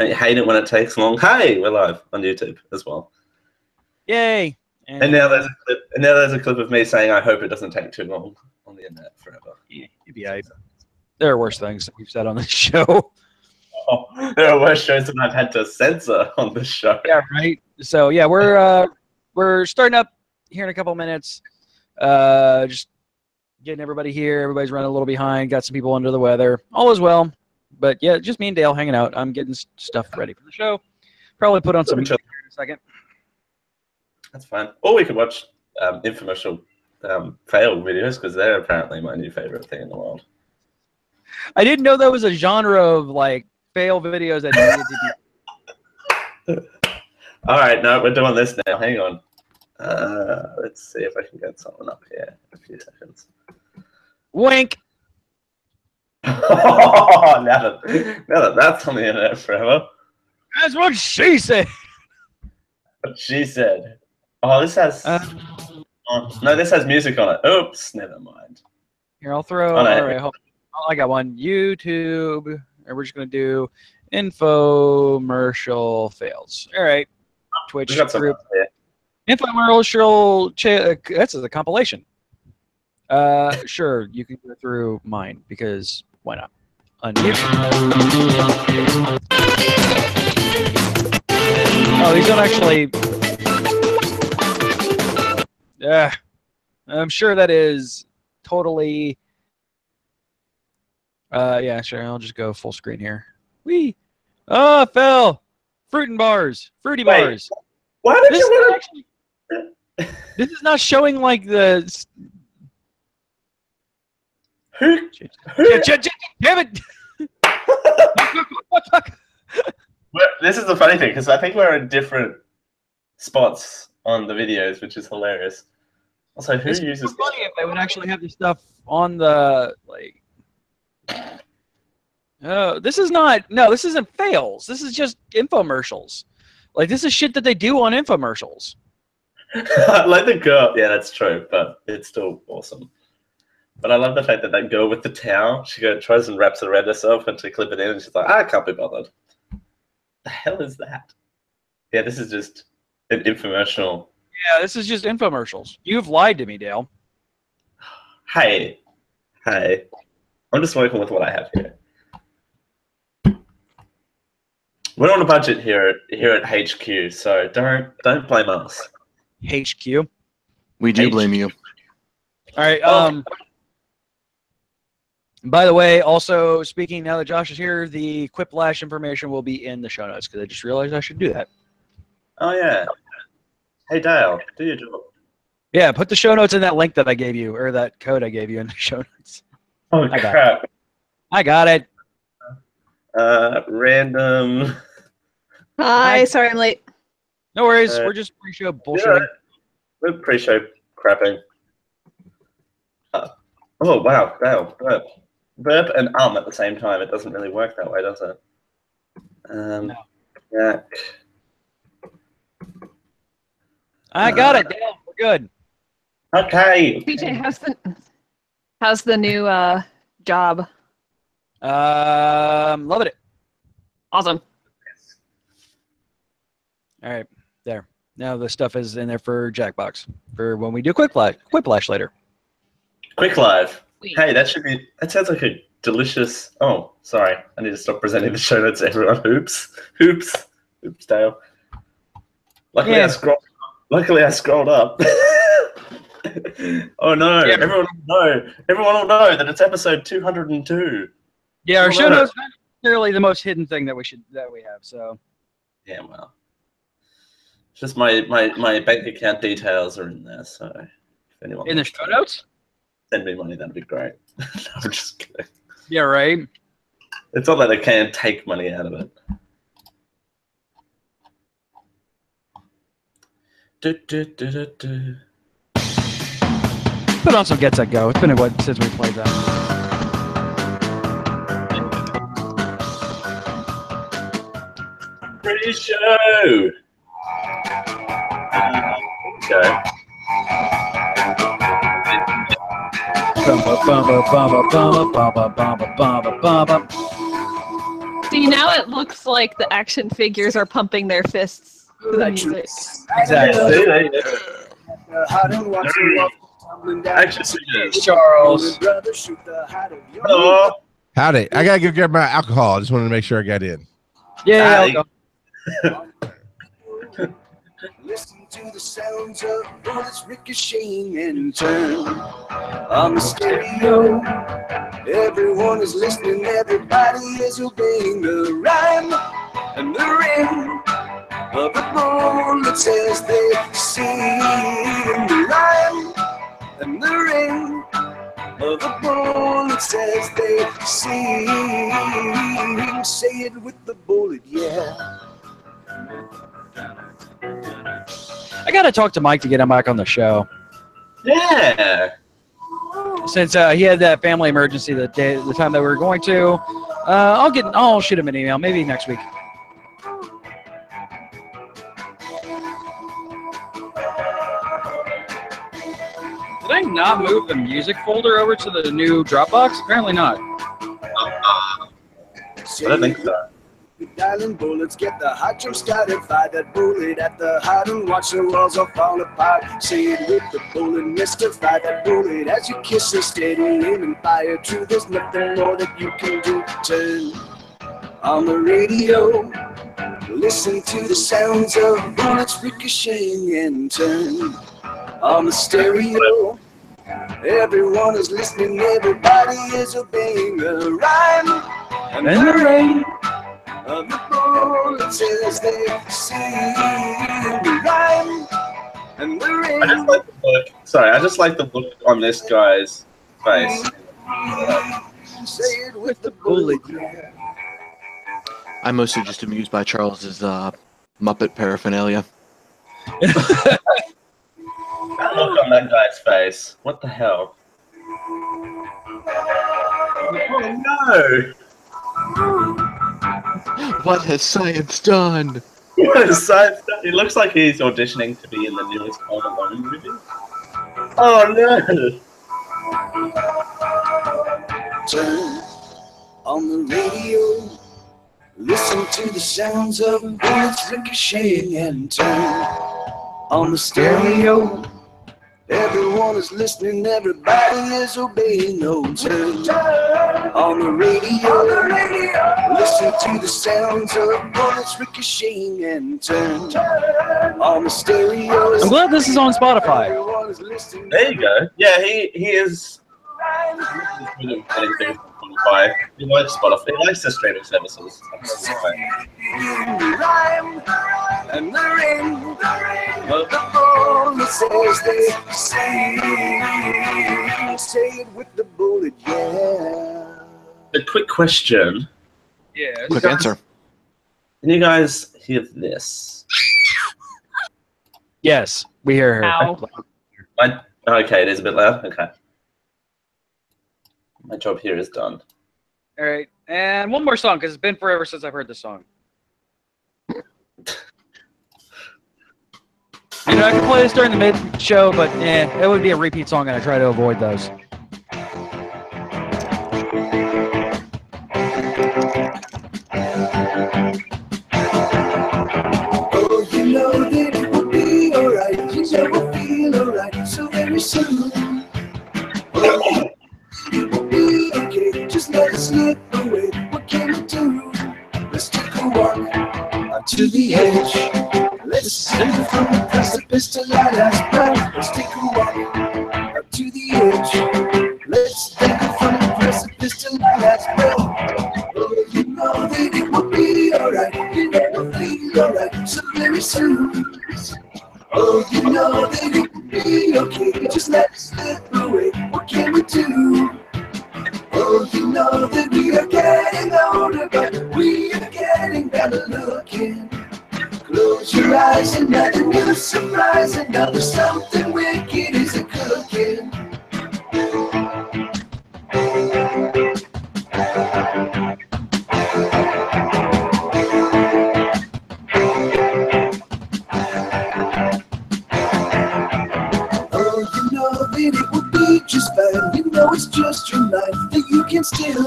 Don't you hate it when it takes long? Hey, we're live on YouTube as well. Yay! And now there's a clip. And now there's a clip of me saying, "I hope it doesn't take too long on the internet forever." Yeah, you'd be right. There are worse things that we've said on this show. Oh, there are worse shows that I've had to censor on this show. Yeah, right. So yeah, we're starting up here in a couple minutes. Just getting everybody here. Everybody's running a little behind. Got some people under the weather. All is well. But yeah, just me and Dale hanging out. I'm getting stuff ready for the show. Probably put on some music here in a second. That's fine. Or we could watch infomercial fail videos, because they're apparently my new favorite thing in the world. I didn't know there was a genre of like fail videos that needed to be. All right, no, we're doing this now. Hang on. Let's see if I can get something up here in a few seconds. Wink. Oh, now that that's on the internet forever. That's what she said. What she said. Oh, this has. No, this has music on it. Oops, never mind. Here, I'll throw. Oh, no. All right, I got one. YouTube, and we're just gonna do infomercial fails. All right. Twitch group. Infomercial. That's a compilation. Sure, you can go through mine because why not? Unmute. Oh, these don't actually. Yeah, I'm sure that is totally. Yeah, sure. I'll just go full screen here. Whee! Oh, it fell. Fruity bars. Why did you actually? This is not showing like the. Who? Damn it! This is the funny thing, because I think we're in different spots on the videos, which is hilarious. Also, who uses? It's funny if they would actually have this stuff on the like. Oh, this is not. No, this isn't fails. This is just infomercials. Like this is shit that they do on infomercials. Like the girl. Yeah, that's true, but it's still awesome. But I love the fact that that girl with the towel, she tries and wraps it around herself and to clip it in, and she's like, I can't be bothered. The hell is that? Yeah, this is just an infomercial. Yeah, this is just infomercials. You've lied to me, Dale. Hey. I'm just working with what I have here. We're on a budget here at HQ, so don't blame us. HQ? We do blame you. All right. By the way, also speaking now that Josh is here, the Quiplash information will be in the show notes because I just realized I should do that. Oh yeah. Hey Dale, do your job. Yeah, put the show notes in that link that I gave you, or that code I gave you in the show notes. Oh crap! I got it. Random. Hi, sorry I'm late. No worries. We're just pre-show bullshitting. We're pre-show crapping. Oh wow! Dale, burp and at the same time. It doesn't really work that way, does it? No. Yeah. I got it, Dale. We're good. Okay. PJ, how's the new job? Loving it. Awesome. All right, there. Now the stuff is in there for Jackbox for when we do Quiplash later. Quick live. Hey, that sounds like a delicious. Oh, sorry. I need to stop presenting the show notes to everyone. Oops, Dale. Luckily, I scrolled up. Oh no! Yeah. Everyone will know that it's episode 202. Yeah, our show notes not necessarily the most hidden thing that we have. So. Yeah, well, it's just my bank account details are in there. So if anyone in the show notes, send me money. That'd be great. No, I'm just kidding. Yeah, right. It's not that they can't take money out of it. Put on some Get Set Go. It's been a while since we played that. Pre-show. Okay. See, now it looks like the action figures are pumping their fists to the music. Exactly. Action figures. Charles. Hello. Howdy. I gotta go grab my alcohol. I just wanted to make sure I got in. Yeah, Howdy. I'll go. Listen to the sounds of bullets ricocheting and turn on the stereo. Everyone is listening, everybody is obeying the rhyme and the ring of the bullets as they sing. The rhyme and the ring of the bullets as they sing. Say it with the bullet, yeah. I gotta talk to Mike to get him back on the show. Yeah. Since he had that family emergency the time that we were going to. I'll shoot him an email maybe next week. Did I not move the music folder over to the new Dropbox? Apparently not. I don't think so. Dialing bullets, get the hot jump started. Fire that bullet at the heart and watch the walls all fall apart. Say it with the bullet, mister. Fire that bullet as you kiss it, steady aim and fire true. There's nothing more that you can do. Turn on the radio, listen to the sounds of bullets ricocheting and turn on the stereo. Everyone is listening, everybody is obeying the rhyme and the rain of the bullets as they sing. The rhyme and the rain. I just like the look. Sorry, I just like the look on this guy's face. Say it with the bullet, yeah. I'm mostly just amused by Charles's Muppet paraphernalia. That look on that guy's face. What the hell? Oh no! What has science done? What is science? It looks like he's auditioning to be in the newest Home Alone movie. Oh no! Turn on the radio, listen to the sounds of bullets ricocheting and turn on the stereo. Everyone is listening, everybody is obeying. No turn on the radio, listen to the sounds of bullets ricocheting and turn on the stereo. I'm glad this is on Spotify. Everyone is listening. There you go. Yeah, he is. He's good at getting things on Spotify. He likes Spotify. He likes the streaming services. The rhyme and the ring of the bullets as they sing. Say it with the bullet, yeah. A quick question. Yeah. Quick answer. Can you guys hear this? Yes, we hear her. Ow. Okay, it is a bit loud. Okay. My job here is done. All right, and one more song because it's been forever since I've heard this song. You know, I could play this during the mid-show, but it would be a repeat song, and I try to avoid those. Oh, you know that it will be alright. You know we'll feel alright so very soon. Oh, it will be okay. Just let it slip away. What can we do? Let's take a walk onto the edge. Let's sing from the precipice to light us bright. Let's take a walk up to the edge. Let's take it from the precipice to light us bright. Oh, you know that it will be alright. You know we'll feel alright so very soon. Oh, you know that it will be okay. Just let it slip away. What can we do? Oh, you know that we are getting older, but we are getting better looking. Close your eyes and nothing new surprise. And now there's something wicked is a cooking. Oh, you know that it will be just fine. You know it's just your life that you can steal.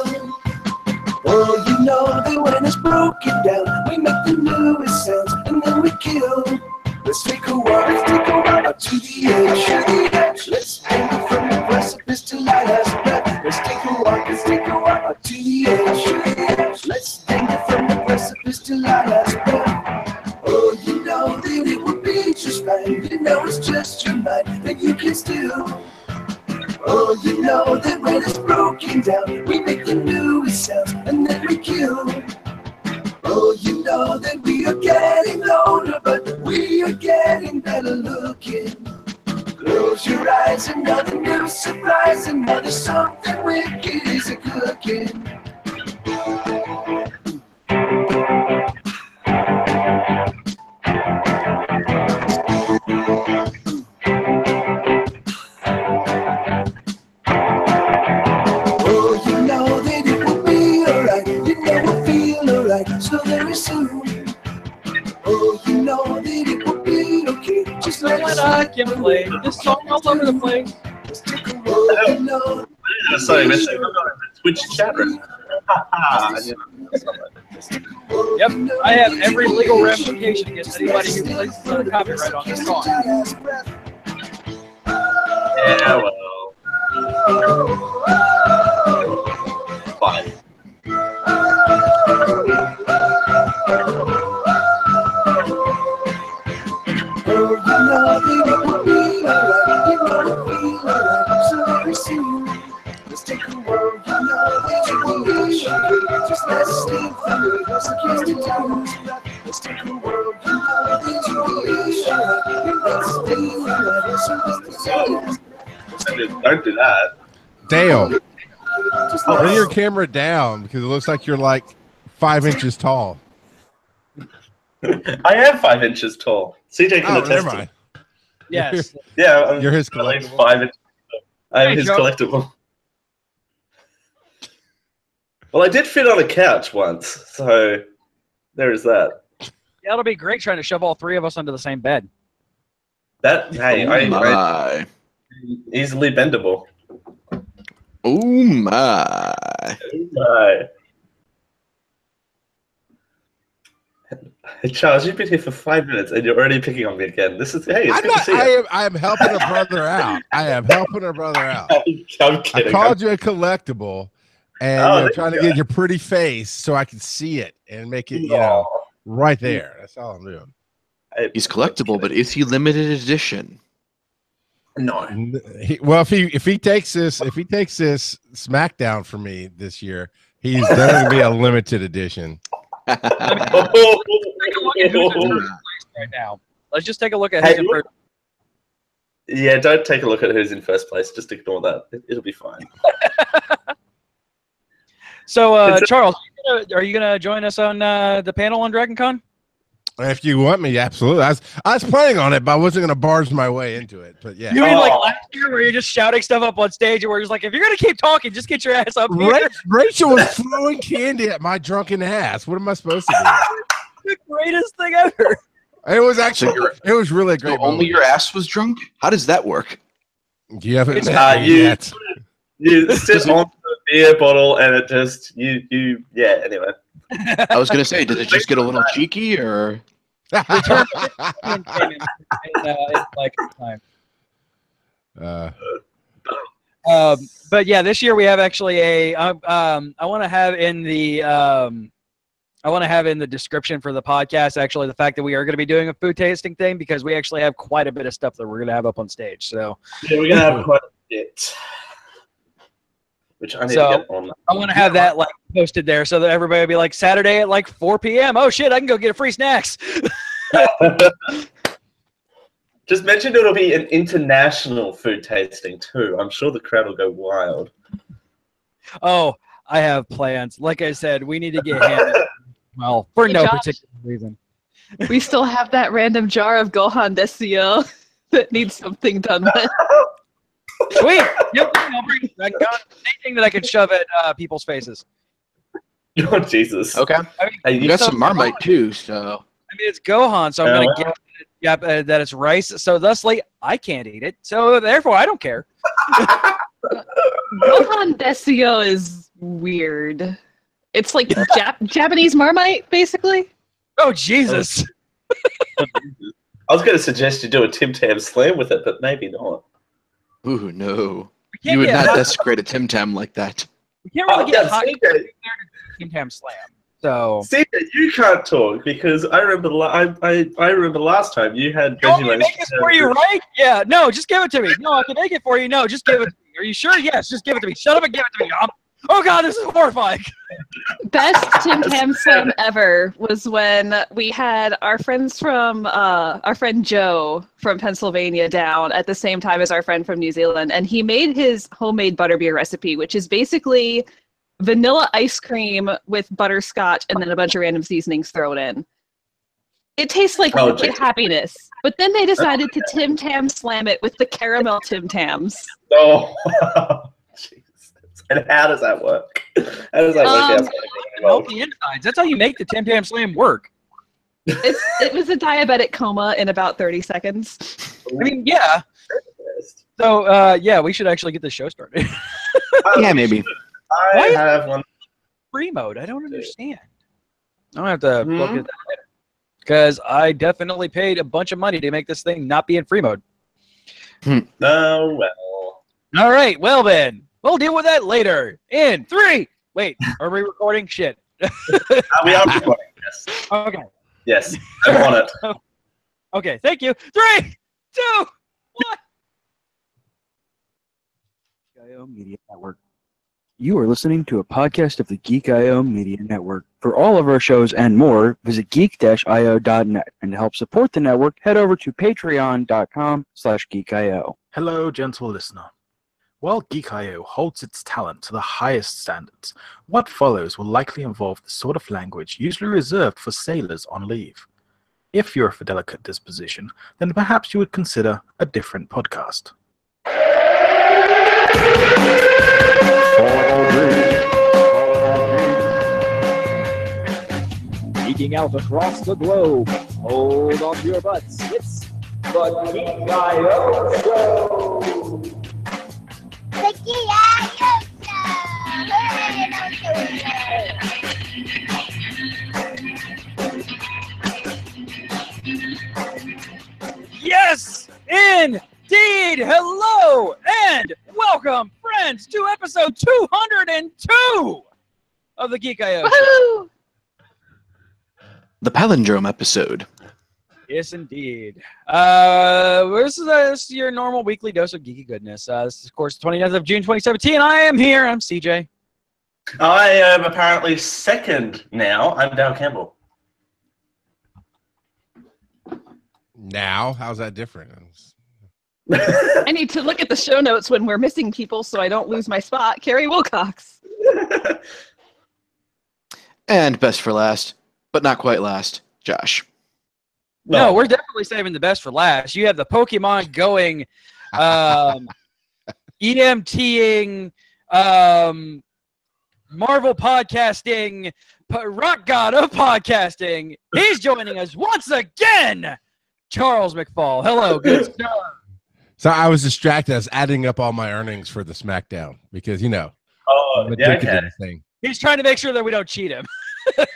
Oh, you know that when it's down. We make the newest sounds and then we kill. Let's take a walk out to the edge. Let's hang from the precipice till lighthouse breath. Let's take a walk out to the edge. Let's hang from the precipice till lighthouse breath. Oh, you know that it would be just fine. You know it's just your mind that you can steal. Oh, you know that when it's broken down, we make the newest sounds and then we kill. Oh, you know that we are getting older, but we are getting better looking. Close your eyes, another new surprise, another something wicked is a cooking. Oh, you know that it will be alright, you know we'll feel alright, so very soon. Oh, you know that it will be okay, just So let when us I can play this song all over the place. oh, you know. Sorry, Mr. Twitch chat room. Yep, I have every legal ramification against anybody who places a copyright on this song. Yeah, well. Fine. Oh, you know that it will be alright, you know it'll be alright, so very soon. Let's take a whirl, you know that it will be okay, just let us stay through it, what's the case to do? Let's take a whirl, you know that it will be alright, you know it's stay through it, so let's Don't do that. Dale, just bring your camera down because it looks like you're like 5 inches tall. I am 5 inches tall. CJ can Oh, attest never to mind. it. Yes. Yeah, I'm You're his like collectible. 5 inches tall. I'm Hey, his Joe. collectible. Well, I did fit on a couch once, so there is that. Yeah, it'll be great trying to shove all three of us onto the same bed. That, hey, Oh I my. easily bendable. Oh my. Right. Hey, Charles, you've been here for 5 minutes and you're already picking on me again. This is, hey, it's I'm good not, to see you. I am helping a brother out. I am helping a brother out. I'm I kidding. called you a collectible, and Oh, you know, there trying you to get your pretty face so I can see it and make it, you know, right there. That's all I'm doing. He's collectible, but is he limited edition? No. Well, if he takes this SmackDown for me this year, he's going to be a limited edition. Take a look at who's in first place right now. Let's just take a look at who's in first. Yeah, don't take a look at who's in first place. Just ignore that. It'll be fine. So, Charles, are you gonna join us on the panel on Dragon Con? If you want me, absolutely. I was planning on it, but I wasn't going to barge my way into it. But yeah, You mean like last year where you're just shouting stuff up on stage and we're just like, if you're gonna keep talking, just get your ass up here. Rachel was throwing candy at my drunken ass. What am I supposed to The greatest thing ever. do? It was actually, it was really a great. So only your ass was drunk? How does that work? You haven't It's- met me yet. You sit on the beer bottle and it just, yeah, anyway. I was gonna say, did it just get a little cheeky, or Return came in like time. But yeah, this year we have actually a. I want to have in the. I want to have in the description for the podcast actually the fact that we are going to be doing a food tasting thing because we actually have quite a bit of stuff that we're going to have up on stage. So Yeah, we're going to have quite a bit. Which I need to get on. I want to have that like posted there so that everybody will be like Saturday at like 4 p.m. Oh shit, I can go get a free snacks. Just mention it'll be an international food tasting too. I'm sure the crowd will go wild. Oh, I have plans. Like I said, we need to get hammered. Well, for Hey, no Josh. particular reason. We still have that random jar of Gohan Desio that needs something done with. Sweet. Yep. I'll bring it. I got anything that I can shove at people's faces. Oh, Jesus. okay? I mean, Hey, You got some Marmite too, so it's Gohan, so I'm going to get that it's rice. So thusly, I can't eat it. So therefore, I don't care. Gohan Desio is weird. It's like Japanese Marmite, basically. Oh Jesus! I was going to suggest you do a Tim Tam Slam with it, but maybe not. Ooh, no. We can't You would get not hot- desecrate a Tim Tam like that. We can't really get hot CJ, Tim Tam Slam. So CJ, you can't talk because I remember. I remember last time you had. you want me to make this for you, right? Yeah. No, just give it to me. No, I can make it for you. No, just give it to me. Are you sure? Yes, just give it to me. Shut up and give it to me. Oh God, this is horrifying. Best Tim Tam Slam ever was when we had our friends from our friend Joe from Pennsylvania down at the same time as our friend from New Zealand, and he made his homemade butterbeer recipe, which is basically vanilla ice cream with butterscotch and then a bunch of random seasonings thrown in. It tastes like liquid happiness. But then they decided to Tim Tam Slam it with the caramel Tim Tams. Oh, Jesus. And how does that work? How does that work out? Healthy insides. That's how you make the Tim Tam Slam work. It was a diabetic coma in about 30 seconds. I mean, yeah. So, yeah, we should actually get this show started. Yeah, maybe. I have one. Free mode. I don't understand. I don't have to look at that because I definitely paid a bunch of money to make this thing not be in free mode. Oh, well. All right. Well, then. We'll deal with that later. In 3. Wait, are we recording? Shit. We are recording, yes. Okay. Yes, I'm on it. Okay, thank you. 3, 2, 1. Geek.io Media Network. You are listening to a podcast of the Geek.io Media Network. For all of our shows and more, visit geek-io.net. And to help support the network, head over to patreon.com/geek.io. Hello, gentle listener. While Geek.io holds its talent to the highest standards, what follows will likely involve the sort of language usually reserved for sailors on leave. If you're of a delicate disposition, then perhaps you would consider a different podcast. Geeking out across the globe. Hold on to your butts. It's the Geek.io Show. The Geek.io Yes, indeed. Hello and welcome, friends, to episode 202 of the Geek.io Show. Woohoo! The palindrome episode. Yes, indeed. This is your normal weekly dose of geeky goodness. This is, of course, the 29th of June, 2017. I am here. I'm CJ. I am apparently second now. I'm Dale Campbell. Now, how's that different? I need to look at the show notes when we're missing people so I don't lose my spot. Carrie Wilcox. And best for last, but not quite last, Josh. No, we're definitely saving the best for last. You have the Pokemon going, EMTing, Marvel podcasting, rock god of podcasting. He's joining us once again, Charles McFall. Hello, good sir. So I was distracted. I was adding up all my earnings for the SmackDown because, you know, Oh, I'm yeah, addicted okay. to this thing. He's trying to make sure that we don't cheat him. Dude.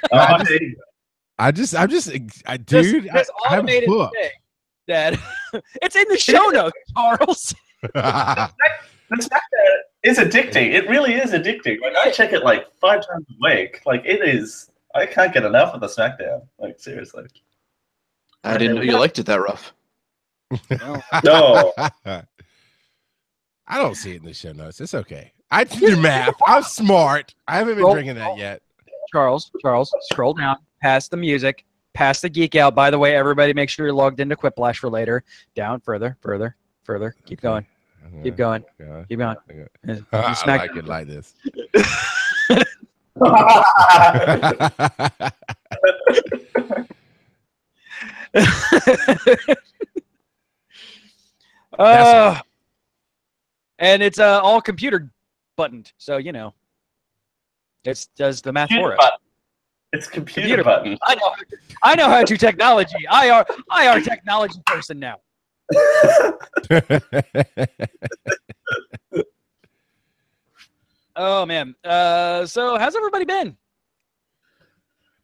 Dude, This I'm automated hooked. thing that it's in the show notes, Charles. The SmackDown is addicting. It really is addicting. Like, I check it like 5 times a week. Like, it is. I can't get enough of the SmackDown. Like, seriously. I didn't know you liked it that rough. No. I don't see it in the show notes. It's okay. I do math. I'm smart. I haven't been drinking that yet. Charles, scroll down, past the music, past the geek out. By the way, everybody make sure you're logged into Quiplash for later. Down, further. Keep going. Keep going. Keep going. I like it like this. And it's all computer buttoned, so you know, it does the math for us. Button. It's computer button. I know how to technology. I are technology person now. Oh man. So how's everybody been?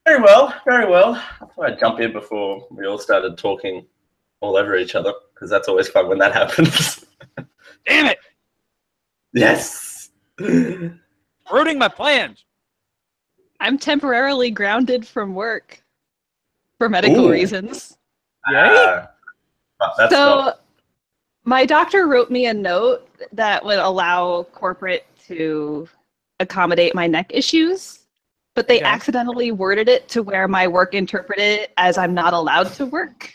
Very well, very well. I thought I'd jump in before we all started talking all over each other, because that's always fun when that happens. Damn it! Yes! Ruining my plans. I'm temporarily grounded from work for medical Ooh. reasons. That's So not... my doctor wrote me a note that would allow corporate to accommodate my neck issues, but they Okay. accidentally worded it to where my work interpreted it as I'm not allowed to work.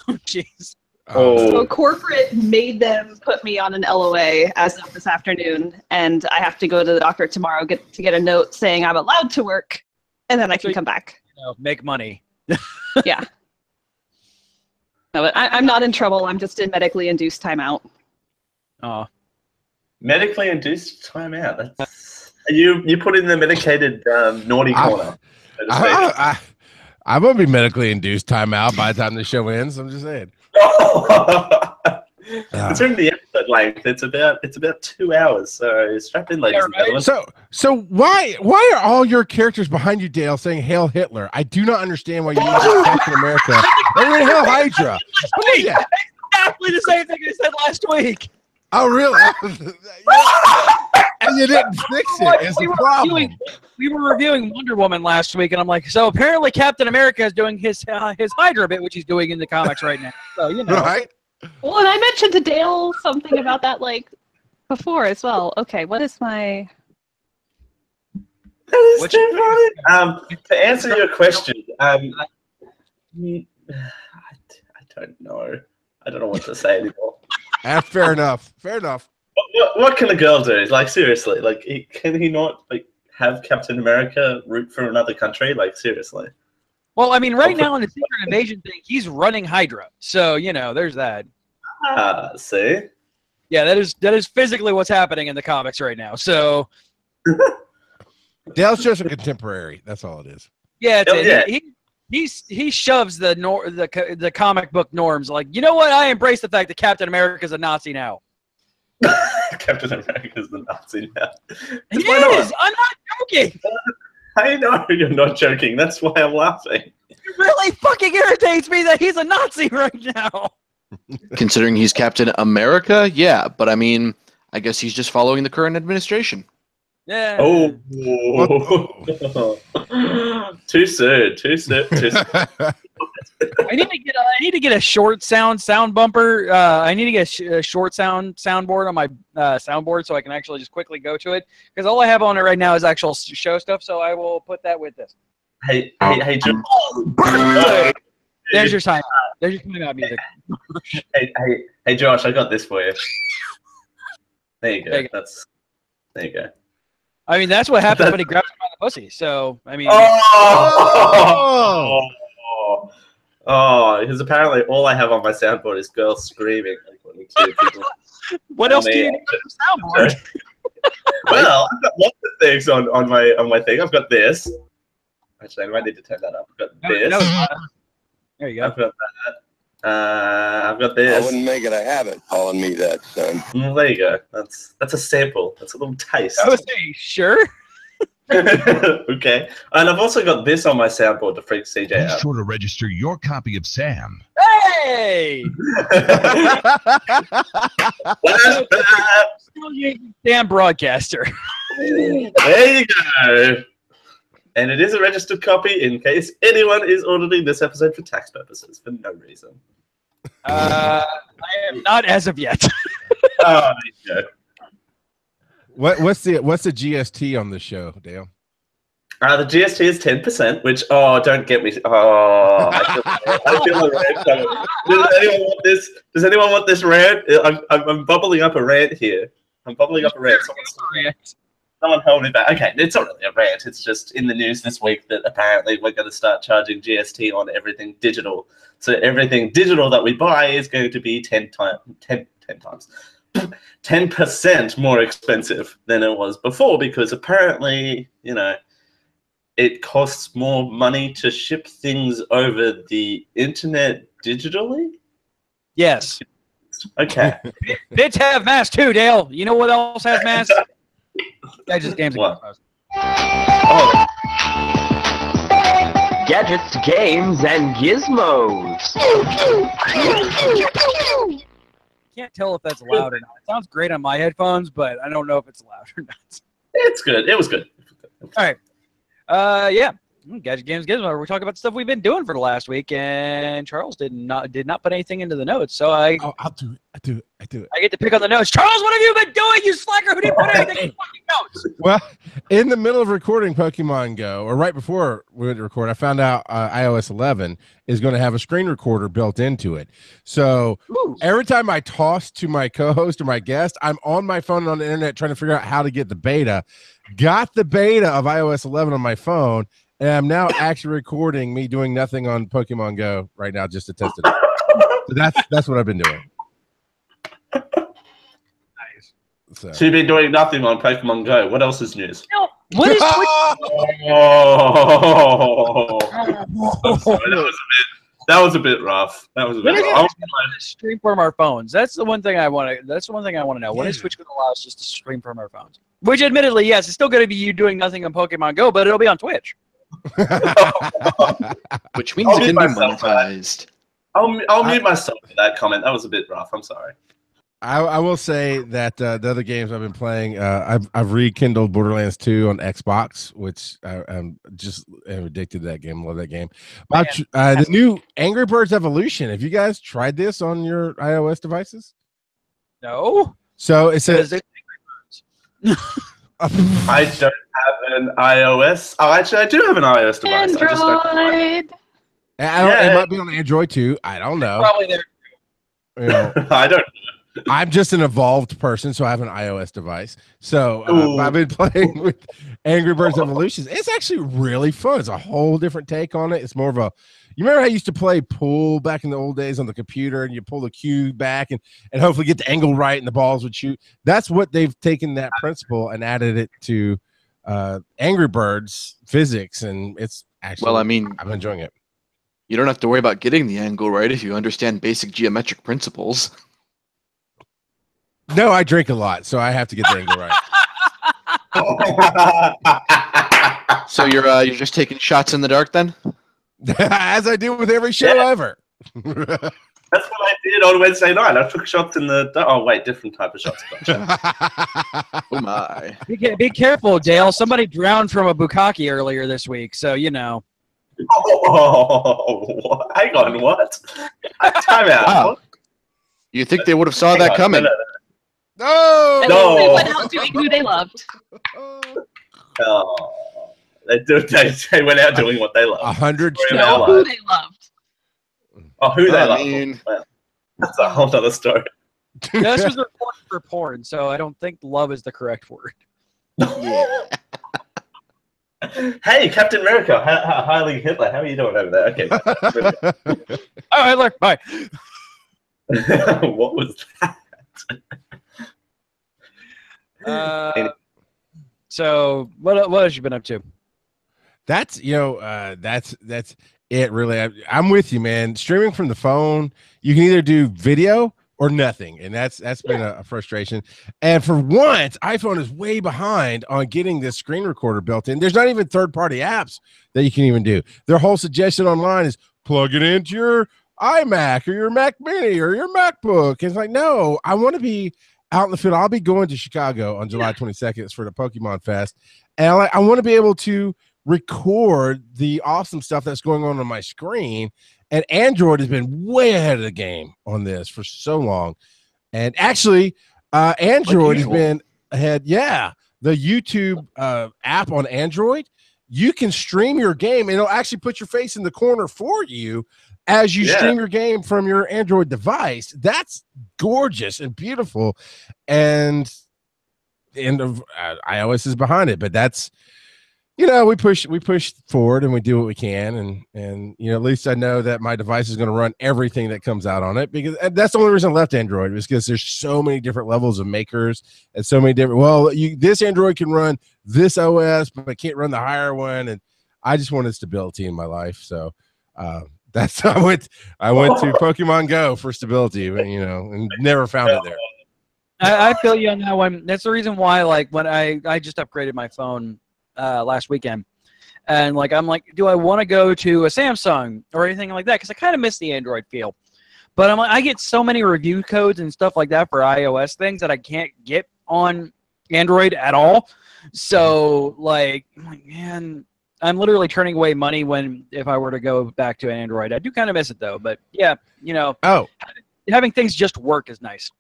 Oh, jeez. So corporate made them put me on an LOA as of this afternoon, and I have to go to the doctor tomorrow to get a note saying I'm allowed to work, and then I can come back. You know, make money. Yeah. No, but I'm not in trouble. I'm just in medically induced timeout. Oh. Medically induced timeout. That's... You put in the medicated naughty corner. So to speak. I'm gonna be medically induced timeout by the time the show ends. I'm just saying. Considering the episode length, it's about 2 hours. So strap in, ladies and gentlemen. So why are all your characters behind you, Dale, saying "Hail Hitler"? I do not understand why you use Captain America. Or Hail Hydra. What is that? Exactly the same thing I said last week. Oh, really? And you didn't fix it. It's a problem. We were reviewing Wonder Woman last week, and I'm like, so apparently Captain America is doing his Hydra bit, which he's doing in the comics right now. So, you know. Right? Well, and I mentioned to Dale something about that, like, before as well. Okay, what is my... That is too funny. To answer your question, I don't know. I don't know what to say anymore. Fair enough. Fair enough. What can a girl do? Like, seriously, like, can he not like have Captain America root for another country? Like, seriously. Well, I mean, right now in the Secret Invasion thing, he's running Hydra. So, you know, there's that. See? Yeah, that is physically what's happening in the comics right now. So Dale's just a contemporary. That's all it is. yeah, Yeah. he shoves the comic book norms. Like, you know what? I embrace the fact that Captain America is a Nazi now. Captain America's the Nazi now. He Why not? is. I'm not joking. I know you're not joking. That's why I'm laughing. It really fucking irritates me that he's a Nazi right now. Considering he's Captain America, yeah, but I mean, I guess he's just following the current administration. Yeah. Oh. Too soon. I need to get a short sound bumper. I need to get a short soundboard on my soundboard so I can actually just quickly go to it, because all I have on it right now is actual show stuff. So I will put that with this. Hey, Jim. There's your time. There's your timeout music. Hey, Josh, I got this for you. There you go. There you go. There you go. I mean, that's what happens when he grabs him by the pussy. So I mean. Oh, because apparently all I have on my soundboard is girls screaming. According to people. What else do you need on the soundboard? Well, I've got lots of things on my thing. I've got this. Actually, I might need to turn that up. I've got this. There you go. I've got that. I've got this. I wouldn't make it a habit calling me that, son. Well, there you go. That's a sample. That's a little taste. I was saying, sure. Okay. And I've also got this on my soundboard to freak CJ Be out. sure to register your copy of Sam. Hey! Still using damn broadcaster. There you go. And it is a registered copy in case anyone is auditing this episode for tax purposes for no reason. I am not as of yet. Oh, there you go. What's the GST on the show, Dale? The GST is 10%, which don't get me. I feel a rant coming. Does anyone want this? Does anyone want this rant? I'm bubbling up a rant here. I'm bubbling up a rant. Someone hold me back. Okay, it's not really a rant. It's just in the news this week that apparently we're going to start charging GST on everything digital. So everything digital that we buy is going to be 10% more expensive than it was before, because apparently, you know, it costs more money to ship things over the internet digitally. Yes. Okay. Bits have masks too, Dale. You know what else has masks? Just games. What? Oh. gadgets, games, and gizmos. Can't tell if that's loud or not. It sounds great on my headphones, but I don't know if it's loud or not. It's good. It was good. All right. Yeah. Gadget Games Gizmo. We talk about stuff we've been doing for the last week, and Charles did not put anything into the notes, so I'll do it. I get to pick on the notes. Charles, what have you been doing, you slacker? Who didn't put anything in the fucking notes? Well, in the middle of recording Pokemon Go, or right before we went to record, I found out iOS 11 is going to have a screen recorder built into it. So every time I toss to my co-host or my guest, I'm on my phone and on the internet trying to figure out how to get the beta. Got the beta of iOS 11 on my phone, and I'm now actually recording me doing nothing on Pokemon Go right now just to test it out. So that's what I've been doing. Nice. So you've been doing nothing on Pokemon Go. What else is news? No. What is That was a bit rough. That was a bit rough. Stream from our phones. That's the one thing I want to. That's the one thing I want to know. When is Twitch going to allow us just to stream from our phones? Which, admittedly, yes, it's still going to be you doing nothing on Pokemon Go, but it'll be on Twitch. Which means it can be monetized. I'll mute myself for that comment. That was a bit rough. I'm sorry. I will say that the other games I've been playing, I've rekindled Borderlands 2 on Xbox, which I'm just addicted to that game. Love that game. The new Angry Birds Evolution. Have you guys tried this on your iOS devices? No. So it says I don't have an iOS. Oh, actually, I do have an iOS device. Android. It might be on Android too. I don't know. Probably there. You know, I don't. I'm just an evolved person, so I have an iOS device. So I've been playing with Angry Birds Evolutions. It's actually really fun. It's a whole different take on it. It's more of a. You remember how I used to play pool back in the old days on the computer, and you pull the cue back and hopefully get the angle right, and the balls would shoot. That's what they've taken that principle and added it to Angry Birds physics, and it's actually. Well, I mean, I'm enjoying it. You don't have to worry about getting the angle right if you understand basic geometric principles. No, I drink a lot, so I have to get the angle right. So you're just taking shots in the dark then? As I do with every show ever. That's what I did on Wednesday night. I took shots in the. Oh wait, different type of shots. Oh my! Be careful, Dale. Somebody drowned from a bukkake earlier this week, so you know. Oh, hang on, what? Time out. Wow. You think they would have saw that coming? No. They went out doing who they loved. Oh, they went out doing what they loved. 100 No, who they loved. Oh, who they loved. Mean... Well, that's a whole other story. Yeah, this was reported for porn, so I don't think love is the correct word. Yeah. Hey, Captain America, Heil Hitler, how are you doing over there? Okay. Oh, Hitler, bye. What was that? So what have you been up to? That's it really. I'm with you, man. Streaming from the phone, you can either do video or nothing, and that's been a frustration. And for once, iPhone is way behind on getting this screen recorder built in. There's not even third-party apps that you can even do. Their whole suggestion online is plug it into your iMac or your Mac Mini or your MacBook. It's like, no, I want to be out in the field. I'll be going to Chicago on July 22nd for the Pokemon Fest, and I want to be able to record the awesome stuff that's going on my screen. And Android has been way ahead of the game on this for so long. And actually, Android has been ahead. Yeah, the YouTube app on Android, you can stream your game, and it'll actually put your face in the corner for you as you stream your game from your Android device. That's gorgeous and beautiful. And iOS is behind it, but that's, you know, we push forward and we do what we can, and you know, at least I know that my device is going to run everything that comes out on it, because that's the only reason I left Android, was because there's so many different levels of makers and so many different. Well, this Android can run this OS, but I can't run the higher one, and I just wanted stability in my life, so that's I went to Pokemon Go for stability, you know, and never found it there. I feel you on that one. That's the reason why, like, when I just upgraded my phone last weekend, And like I'm like, do I want to go to a Samsung or anything like that? Because I kind of miss the Android feel. But I'm like, I get so many review codes and stuff like that for iOS things that I can't get on Android at all. So like, I'm like, man, I'm literally turning away money if I were to go back to an Android. I do kind of miss it though. But yeah, you know, having things just work is nice.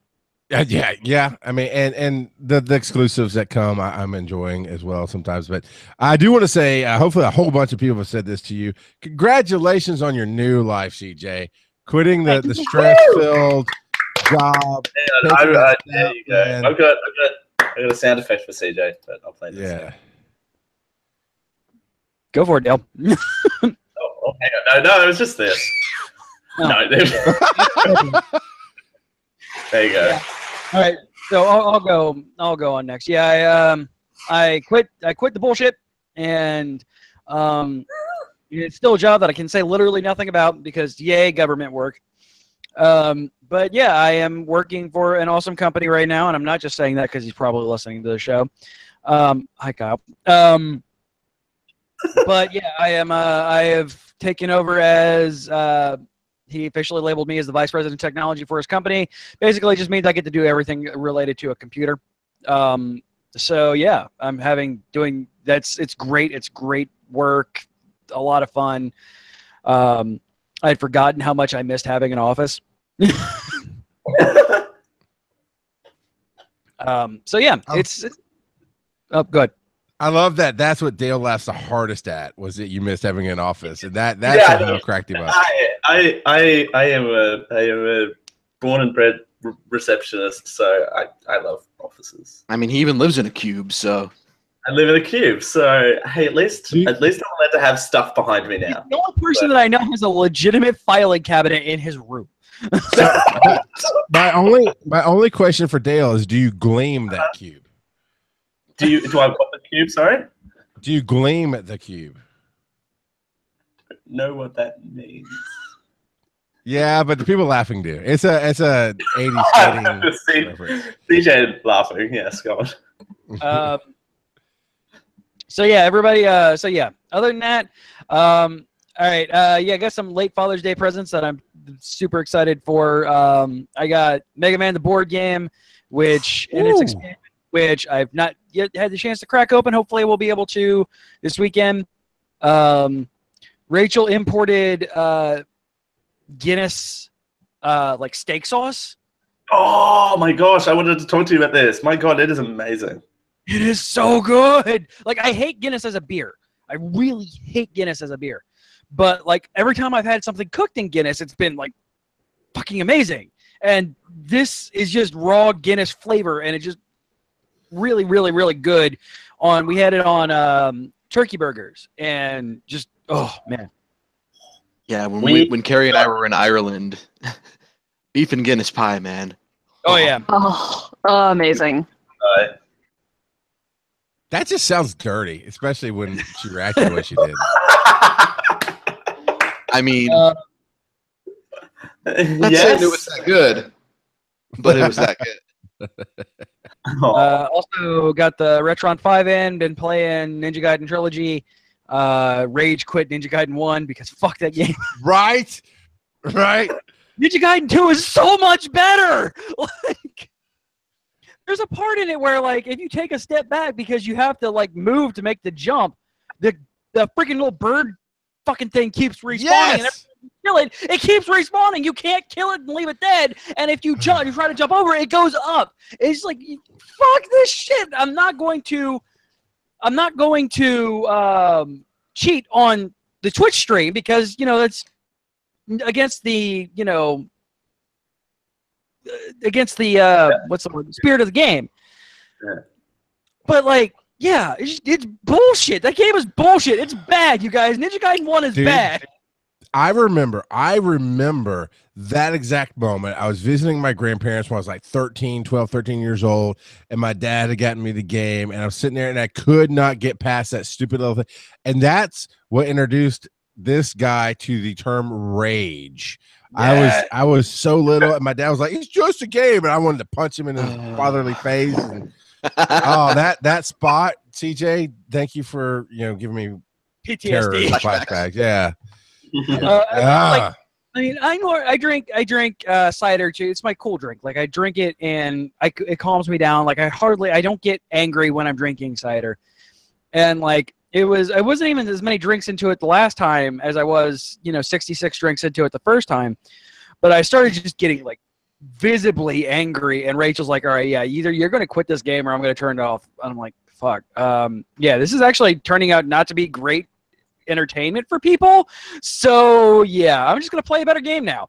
Yeah. I mean, and the exclusives that come, I'm enjoying as well sometimes. But I do want to say, hopefully, a whole bunch of people have said this to you. Congratulations on your new life, CJ. Quitting the stress-filled job. There you go. I've got a sound effect for CJ, but I'll play this. Yeah. Go for it, Dale. Hang on. No, it was just this. No. There you go. Yeah. All right, so I'll go on next. Yeah, I quit the bullshit, and it's still a job that I can say literally nothing about because yay, government work. But yeah, I am working for an awesome company right now, and I'm not just saying that because he's probably listening to the show. Hi, Kyle. But yeah, I have taken over as he officially labeled me as the vice president of technology for his company. Basically, just means I get to do everything related to a computer. So yeah, it's great. It's great work, a lot of fun. I'd forgotten how much I missed having an office. So yeah, it's good. I love that. That's what Dale laughs the hardest at, was that you missed having an office, and that's how cracked him up. I am a born and bred receptionist, so I love offices. I mean, he even lives in a cube, so. I live in a cube, so hey, at least I'm allowed to have stuff behind me now. The only person that I know has a legitimate filing cabinet in his room. My only question for Dale is: do you gleam that cube? Do I want the cube? Sorry. Do you gleam at the cube? Know what that means? Yeah, but the people laughing do. It's a 80s skating. CJ laughing. Yes, go on. So yeah, everybody. So yeah. Other than that, all right. Yeah, I got some late Father's Day presents that I'm super excited for. I got Mega Man the board game, which I've not yet had the chance to crack open. Hopefully, we'll be able to this weekend. Rachel imported Guinness like steak sauce. Oh my gosh, I wanted to talk to you about this. My God, it is amazing. It is so good. Like, I hate Guinness as a beer. I really hate Guinness as a beer. But like every time I've had something cooked in Guinness, it's been like fucking amazing. And this is just raw Guinness flavor, and it just really, really, really good. We had it on turkey burgers, and just oh man. Yeah, when Carrie and I were in Ireland, beef and Guinness pie, man. Oh yeah. Oh, amazing. That just sounds dirty, especially when she reacted the way she did. I mean, not saying it was that good, but it was that good. Also got the Retron 5 in, been playing Ninja Gaiden Trilogy. Rage quit Ninja Gaiden 1 because fuck that game. Right. Ninja Gaiden 2 is so much better. Like, there's a part in it where, like, if you take a step back because you have to, like, move to make the jump, the freaking little bird fucking thing keeps respawning. Yes! And kill it, it keeps respawning. You can't kill it and leave it dead. And if you try to jump over it, it goes up. It's like, fuck this shit. I'm not going to cheat on the Twitch stream because, you know, that's against the, you know, what's the word? Spirit of the game. Yeah. But like, yeah, it's bullshit. That game is bullshit. It's bad, you guys. Ninja Gaiden 1 is bad. I remember that exact moment. I was visiting my grandparents when I was like 12, 13 years old, and my dad had gotten me the game, and I was sitting there, and I could not get past that stupid little thing. And that's what introduced this guy to the term rage. Yeah. I was so little, and my dad was like, "It's just a game," and I wanted to punch him in his fatherly face. And, oh, that spot, CJ. Thank you for giving me terrorist PTSD. flashbacks. Yeah. Like, I mean, I drink cider too. It's my cool drink. Like I drink it and it calms me down. Like I don't get angry when I'm drinking cider. And like I wasn't even as many drinks into it the last time as I was, 66 drinks into it the first time. But I started just getting like visibly angry, and Rachel's like, all right, yeah, either you're going to quit this game or I'm going to turn it off. And I'm like, fuck. Yeah, this is actually turning out not to be great entertainment for people. So yeah, I'm just going to play a better game now.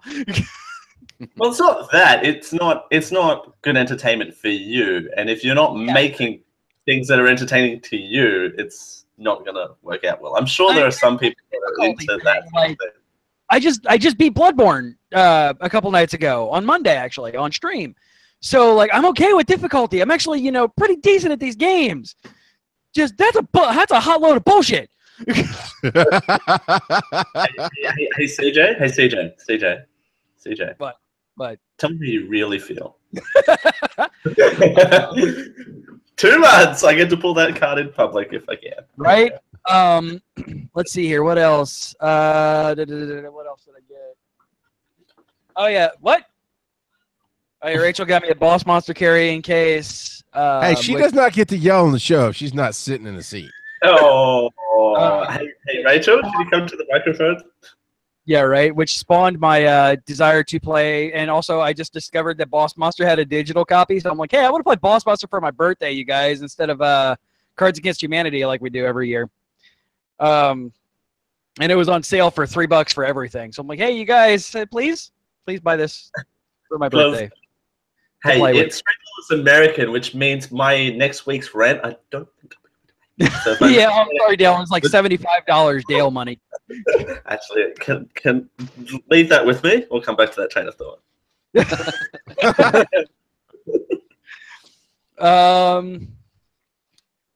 Well, it's not that. It's not good entertainment for you. And if you're not making things that are entertaining to you, it's not going to work out well. I'm sure there are some people that are into that. Like, I just beat Bloodborne a couple nights ago on Monday, actually, on stream. So like I'm okay with difficulty. I'm actually pretty decent at these games. Just that's a hot load of bullshit. Hey CJ. But tell me how you really feel. 2 months. I get to pull that card in public if I can. Right. Let's see here. What else? What else did I get? Oh yeah. What? Oh, yeah, Rachel got me a Boss Monster carrying case. Hey, she does not get to yell on the show if she's not sitting in the seat. Oh, hey Rachel, can you come to the microphone? Yeah, right. Which spawned my desire to play, and also I just discovered that Boss Monster had a digital copy, so I'm like, hey, I want to play Boss Monster for my birthday, you guys, instead of Cards Against Humanity like we do every year. And it was on sale for $3 for everything, so I'm like, hey, you guys, please buy this for my birthday. Hey, it's Rachel's American, which means my next week's rent, I don't think so yeah, I'm sorry, Dale. It's like $75 Dale money. Actually, can leave that with me. We'll come back to that train of thought.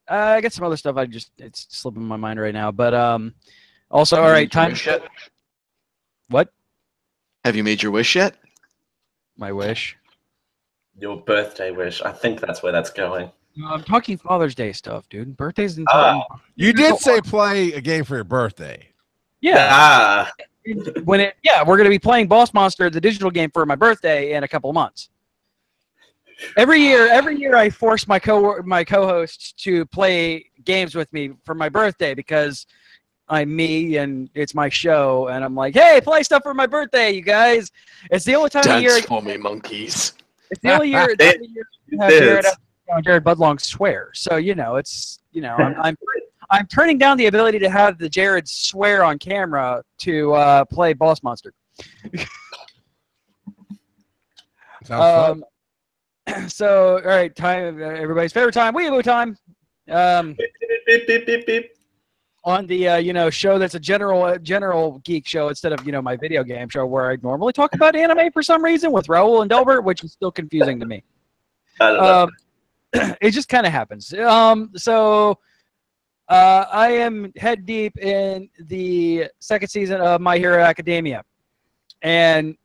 I got some other stuff. It's slipping my mind right now. But also, all right, time. What? Have you made your wish yet? My wish. Your birthday wish. I think that's where that's going. No, I'm talking Father's Day stuff, dude. Birthday's important. You did say play a game for your birthday. Yeah. We're going to be playing Boss Monster, the digital game, for my birthday in a couple of months. Every year I force my co-hosts to play games with me for my birthday because I'm me and it's my show, and I'm like, hey, play stuff for my birthday, you guys. It's the only time of year. Dance for me, monkeys. It's the only year. You have Jared Budlong swear. So I'm turning down the ability to have the Jared swear on camera to play Boss Monster. Sounds fun. So all right, time. Everybody's favorite time. Weeaboo time. Beep, beep, beep, beep. On the show that's a general geek show instead of my video game show where I normally talk about anime for some reason with Raul and Delbert, which is still confusing to me. I don't know. It just kind of happens. So I am head deep in the second season of My Hero Academia, and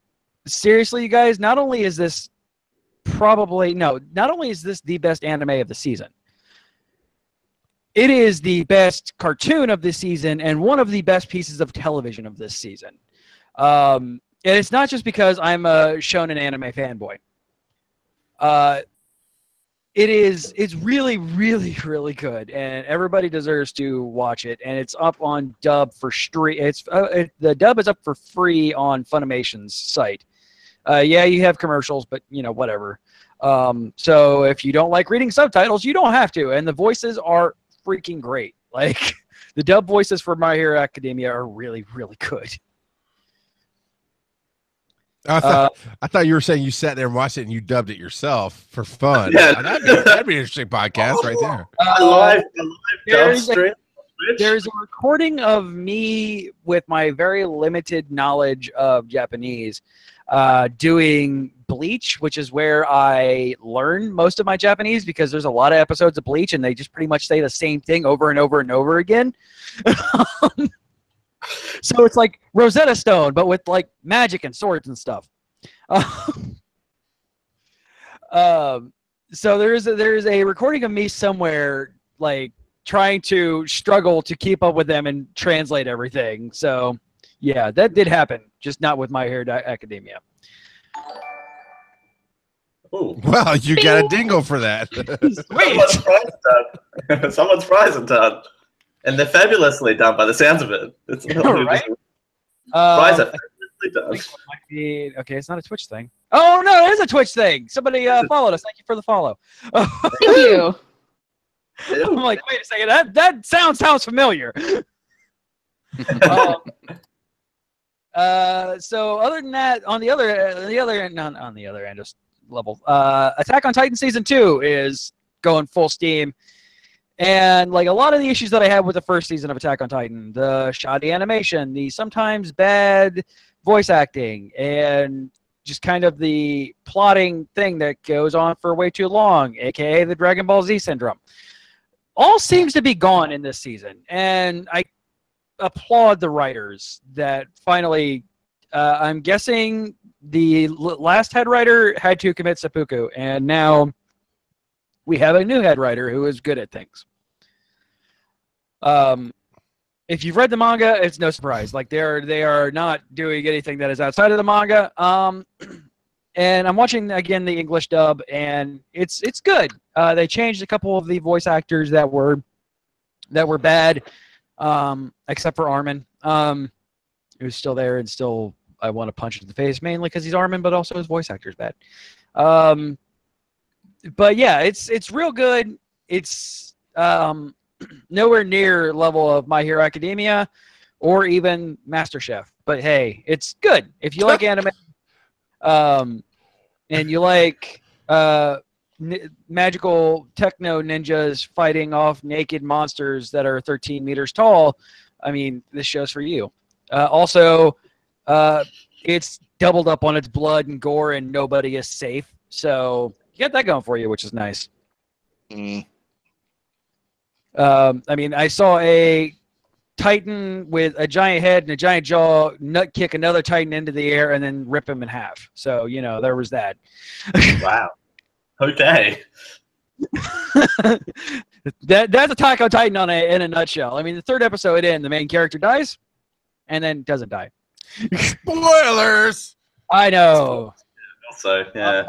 seriously, you guys, not only is this the best anime of the season, it is the best cartoon of this season and one of the best pieces of television of this season. And it's not just because I'm a shonen anime fanboy. It's really, really, really good, and everybody deserves to watch it. And it's up on dub for free. The dub is up for free on Funimation's site. Yeah, you have commercials, but whatever. So if you don't like reading subtitles, you don't have to. And the voices are freaking great. Like the dub voices for My Hero Academia are really, really good. I thought you were saying you sat there and watched it and you dubbed it yourself for fun. Yeah. That'd be an interesting podcast right there. Live dub stream. There's a recording of me with my very limited knowledge of Japanese doing Bleach, which is where I learn most of my Japanese because there's a lot of episodes of Bleach and they just pretty much say the same thing over and over and over again. So it's like Rosetta Stone, but with like magic and swords and stuff. So there's a recording of me somewhere like trying to struggle to keep up with them and translate everything. So, yeah, that did happen, just not with My Hero Academia. Ooh. Well, you got a dingle for that. Someone's prize done. Someone's prize is done. And they're fabulously done by the sounds of it. It's Right? Prize are fabulously done. Okay, it's not a Twitch thing. Oh, no, it is a Twitch thing. Somebody followed us. Thank you for the follow. Thank you. I'm like, wait a second. That sounds familiar. So other than that, on the other end, just level. Attack on Titan Season 2 is going full steam. And like a lot of the issues that I had with the first season of Attack on Titan, the shoddy animation, the sometimes bad voice acting, and just kind of the plotting thing that goes on for way too long, aka the Dragon Ball Z syndrome, all seems to be gone in this season. And I applaud the writers that finally, I'm guessing the last head writer had to commit seppuku, and now we have a new head writer who is good at things. If you've read the manga, it's no surprise. Like they are not doing anything that is outside of the manga. And I'm watching again the English dub, and it's good. They changed a couple of the voice actors that were bad, except for Armin, who's still there and still I want to punch him in the face, mainly because he's Armin, but also his voice actor's bad. But yeah, it's real good. It's nowhere near level of My Hero Academia or even MasterChef. But hey, it's good. If you like anime and you like magical techno ninjas fighting off naked monsters that are 13 meters tall, I mean, this show's for you. Also, it's doubled up on its blood and gore, and nobody is safe. So you got that going for you, which is nice. I mean, I saw a Titan with a giant head and a giant jaw nut kick another Titan into the air and then rip him in half. So, you know, there was that. Wow. Okay. That's Attack on Titan in a nutshell. I mean, the third episode in, the main character dies and then doesn't die. Spoilers! I know. Also, yeah.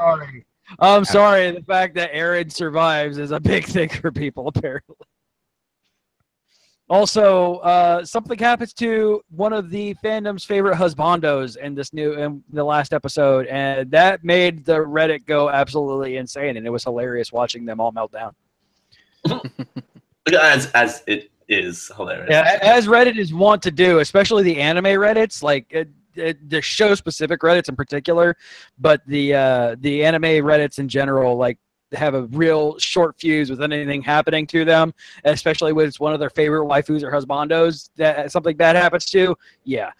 I'm sorry. The fact that Eren survives is a big thing for people, apparently. Also, something happens to one of the fandom's favorite husbandos in the last episode, and that made the Reddit go absolutely insane, and it was hilarious watching them all melt down. As it is hilarious. Yeah, as Reddit is wont to do, especially the anime Reddits, like the show-specific Reddits in particular, but the anime Reddits in general, like, have a real short fuse with anything happening to them, especially when it's one of their favorite waifus or husbandos that something bad happens to. Yeah.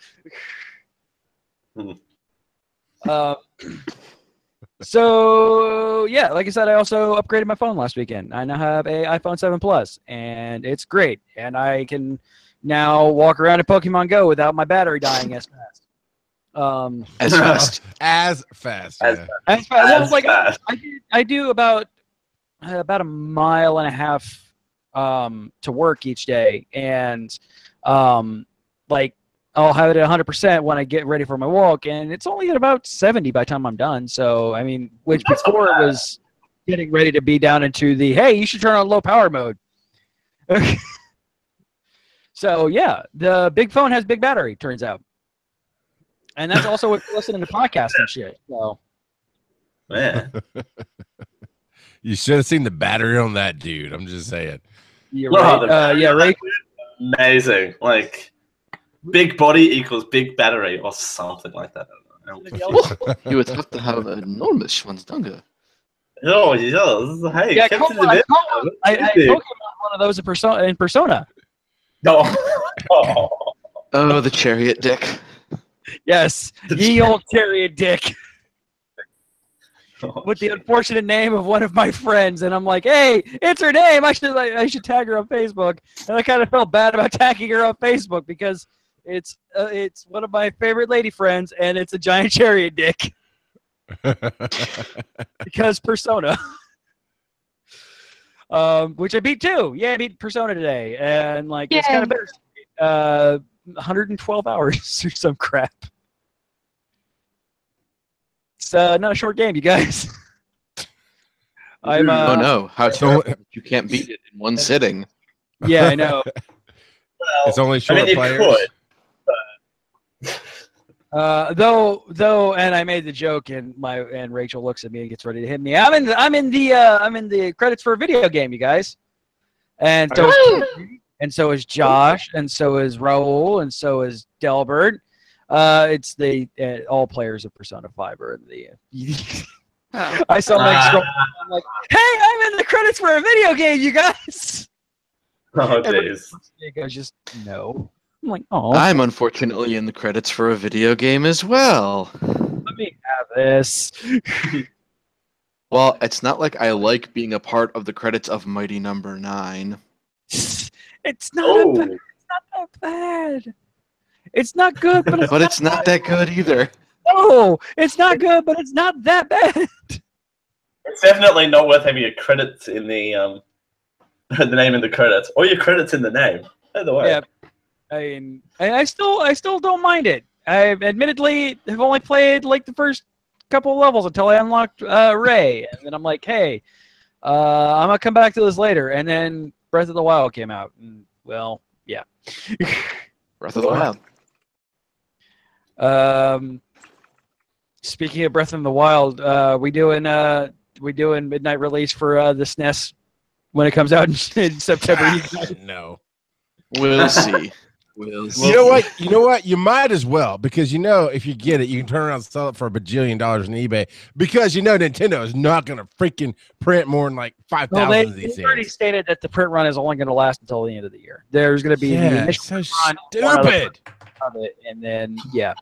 So yeah, like I said, I also upgraded my phone last weekend. I now have a iPhone 7 Plus, and it's great. And I can now walk around in Pokemon Go without my battery dying as fast. As fast. As fast. As Yeah. As fast. Well, like I do about a mile and a half to work each day, and like I'll have it at 100% when I get ready for my walk, and it's only at about 70 by the time I'm done. So I mean, which before it was getting ready to be down into the hey, you should turn on low power mode. So yeah, the big phone has big battery, turns out. And that's also what listening to podcasts and shit. So, Yeah. You should have seen the battery on that dude. I'm just saying. You're right. Yeah, right. Amazing. Like, big body equals big battery or something like that. You would have to have an enormous Schwanzdunga. Oh, yeah. Hey, Yeah, Captain I America. Pokemon one of those in Persona. No. Oh. Oh, the chariot dick. Yes, ye old chariot dick. With the unfortunate name of one of my friends, and I'm like, hey, it's her name. I should tag her on Facebook. And I kind of felt bad about tagging her on Facebook because it's one of my favorite lady friends, and it's a giant chariot dick. Because Persona. which I beat too. Yeah, I beat Persona today, and like it's Yay. kind of better. 112 hours or some crap. It's not a short game, you guys. I'm. Oh no! How So- terrible that you can't beat it in one sitting. Yeah, I know. Well, It's only short you players. Though, and I made the joke, and Rachel looks at me and gets ready to hit me. I'm in the credits for a video game, you guys. And so, is Josh, and so is Raul, and so is Delbert. It's the all players of Persona 5 are in the. I saw Mike scroll. I'm like, hey, I'm in the credits for a video game, you guys. Oh, jeez. He goes, just no. I'm like, oh. I'm unfortunately in the credits for a video game as well. Let me have this. Well, it's not like I like being a part of the credits of Mighty Number 9. It's not that bad. It's not good, but it's But it's not that good either. No, it's not good, but it's not that bad. It's definitely not worth having your credits in the the name in the credits, or your credits in the name. Either way. Yeah, I mean, I still don't mind it. I admittedly have only played like the first couple of levels until I unlocked Ray, and then I'm like, hey, I'm gonna come back to this later. And then Breath of the Wild came out, and well, yeah. Breath of the Wild. Speaking of Breath of the Wild, we doing midnight release for the SNES when it comes out in September. No. We'll see. We'll see. You know what? You know what? You might as well, because if you get it, you can turn around and sell it for $1 bajillion on eBay, because Nintendo is not going to freaking print more than like 5,000 of these They already things. stated that the print run is only going to last until the end of the year. There's going to be the initial so run, stupid. of it, and then yeah.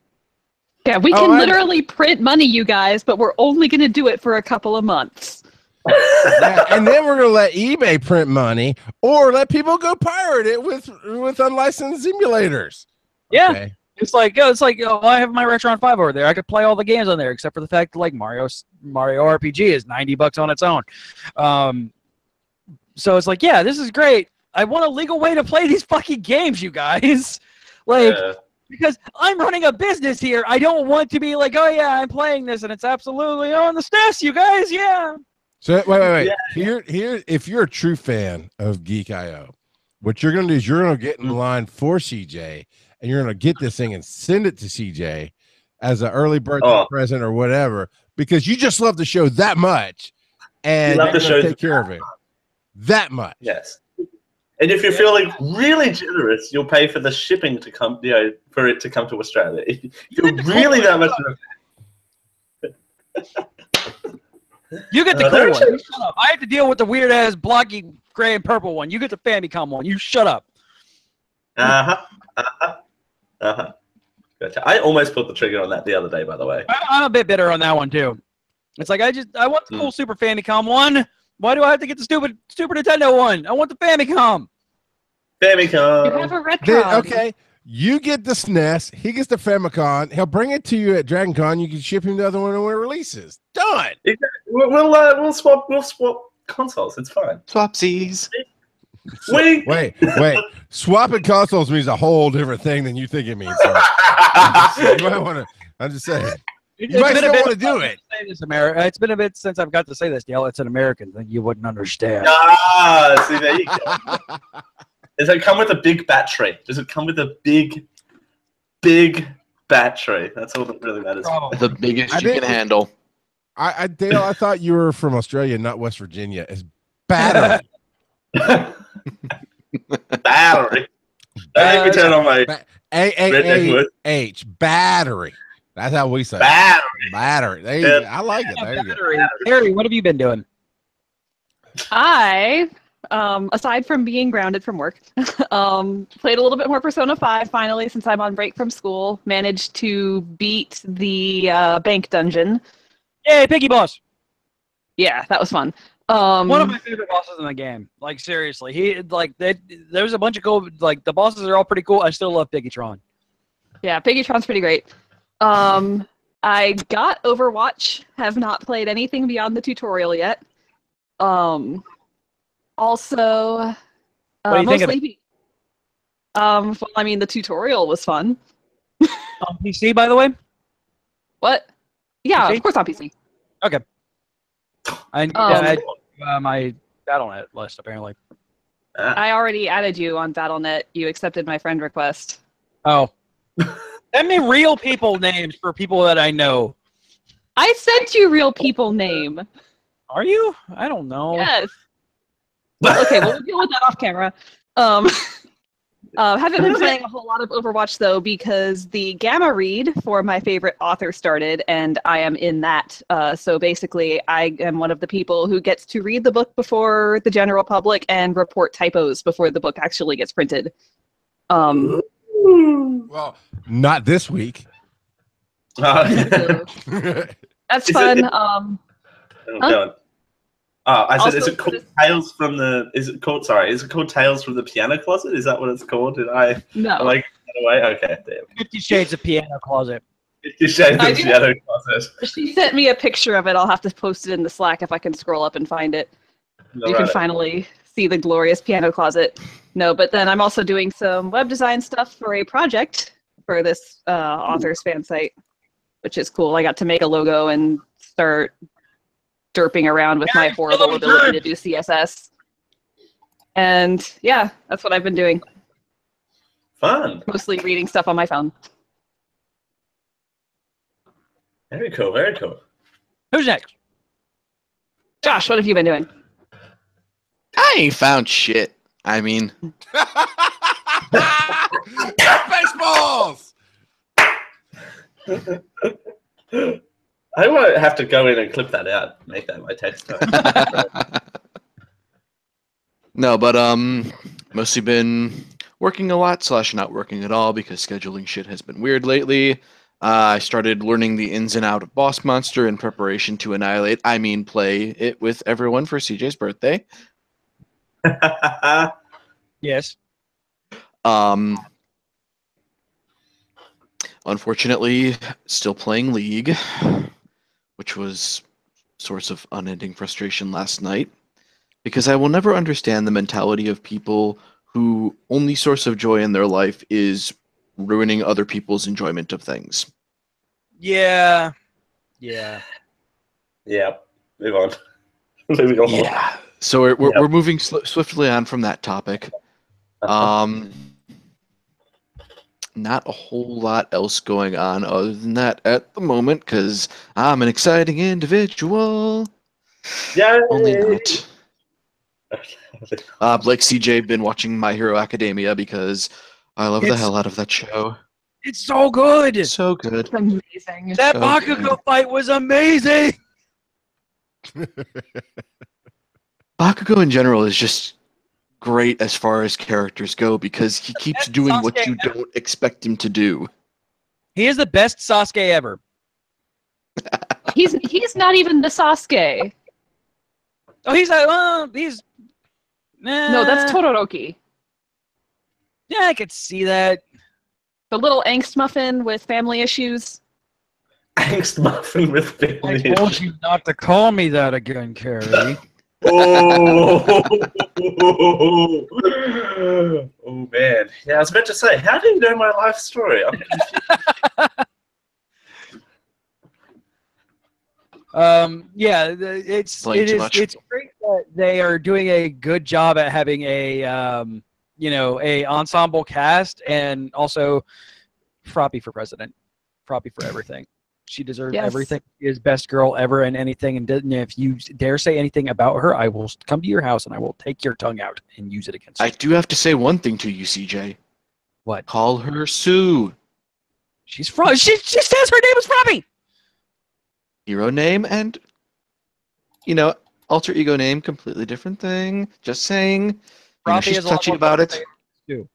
Yeah, we can literally print money, you guys, but we're only going to do it for a couple of months. Yeah, and then we're gonna let eBay print money, or let people go pirate it with unlicensed emulators. Yeah, Okay. it's like I have my Retron 5 over there. I could play all the games on there, except for the fact that like Mario RPG is $90 on its own. So it's like, yeah, this is great. I want a legal way to play these fucking games, you guys. Like. Yeah. Because I'm running a business here. I don't want to be like, oh yeah, I'm playing this and it's absolutely on the SNES, you guys, yeah. So wait. Yeah. Here, if you're a true fan of Geek.io, what you're gonna do is you're gonna get in line for CJ, and you're gonna get this thing and send it to CJ as an early birthday present or whatever, because you just love the show that much, and love the show take care of it that much. Yes. And if you're feeling really generous, you'll pay for the shipping to come, for it to come to Australia. If you're really that much. You get the cool one. You shut up. I have to deal with the weird ass blocky gray and purple one. You get the Famicom one. You shut up. Gotcha. I almost pulled the trigger on that the other day, by the way. I'm a bit bitter on that one too. It's like I want the cool Super Famicom one. Why do I have to get the stupid Super Nintendo one? I want the Famicom. Famicom. You have a Retron. Okay, you get the SNES. He gets the Famicom. He'll bring it to you at Dragon Con. You can ship him the other one when it releases. Done. Exactly. We'll swap consoles. It's fine. Swapsies. Wait. Swapping consoles means a whole different thing than you think it means. So you might want to. I'm just saying. You might still want to do it. It's been a bit since I've got to say this, Dale. It's an American thing. You wouldn't understand. See, there you go. Does it come with a big battery? Does it come with a big battery? That's all that really matters. The biggest you can handle. Dale, I thought you were from Australia, not West Virginia. It's battery. Battery. Don't make me turn on my A-A-A-H. Battery. That's how we say it. Battery. There you go. I like it. There you go. Harry, what have you been doing? I, aside from being grounded from work, played a little bit more Persona 5 finally since I'm on break from school. Managed to beat the bank dungeon. Yay, Piggy Boss! Yeah, that was fun. One of my favorite bosses in the game. Like seriously, there's a bunch of cool. Like the bosses are all pretty cool. I still love Piggytron. Yeah, Piggytron's pretty great. I got Overwatch. Have not played anything beyond the tutorial yet. Also, What do you think of it? mostly. Well, I mean, the tutorial was fun. On PC, by the way? What? Yeah, PC? of course on PC. Okay. I need to add my Battle.net list, apparently. I already added you on Battle.net. You accepted my friend request. Oh. Send me real people names for people that I know. I sent you real people name. Are you? I don't know. Yes. Okay, well, we'll deal with that off camera. Haven't been playing a whole lot of Overwatch, though, because the Gamma read for my favorite author started, and I am in that. So basically, I am one of the people who gets to read the book before the general public and report typos before the book actually gets printed. Well, not this week. That's fun. I said, Also, is it called Tales from the? Is it called? Sorry, is it called Tales from the Piano Closet? Is that what it's called? Did I? No. Like that away? Okay, damn. 50 Shades of Piano Closet. 50 Shades of Piano Closet. She sent me a picture of it. I'll have to post it in the Slack if I can scroll up and find it. You can finally see the glorious piano closet. No, but then I'm also doing some web design stuff for a project for this author's fan site, which is cool. I got to make a logo and start derping around with my horrible ability to do CSS. And yeah, that's what I've been doing. Fun. Mostly reading stuff on my phone. Very cool, very cool. Who's next? Josh, what have you been doing? I ain't found shit. I mean, baseballs. I might have to go in and clip that out, make that my text. no, but mostly been working a lot / not working at all because scheduling shit has been weird lately. I started learning the ins and out of Boss Monster in preparation to annihilate. I mean, play it with everyone for CJ's birthday. Yes. Unfortunately, still playing League, which was source of unending frustration last night, because I will never understand the mentality of people who only source of joy in their life is ruining other people's enjoyment of things. Yeah. Yeah. Yeah. Move on. Moving on. Yeah. So we're moving swiftly on from that topic. Not a whole lot else going on other than that at the moment because I'm an exciting individual. Yeah. Only not. Like CJ, been watching My Hero Academia because I love the hell out of that show. It's so good. So good. It's amazing. That So Bakugo good. fight was amazing. Bakugo in general is just great as far as characters go because he keeps doing what you don't expect him to do. He is the best Sasuke ever. He's not even the Sasuke. Oh, he's No, that's Todoroki. Yeah, I could see that. The little Angstmuffin with family issues. Angstmuffin with family issues. I told you not to call me that again, Carrie. Oh. Oh man. Yeah, I was about to say, how do you know my life story? I'm Yeah, it's great that they are doing a good job at having a a ensemble cast, and also Froppy for president, Froppy for everything. She deserves everything. She is best girl ever and anything. And if you dare say anything about her, I will come to your house and I will take your tongue out and use it against you. I do have to say one thing to you, CJ. What? Call her Sue. She's Froppy. She says her name is Froppy. Hero name and, alter ego name, completely different thing. Just saying. She's touchy about it. Too.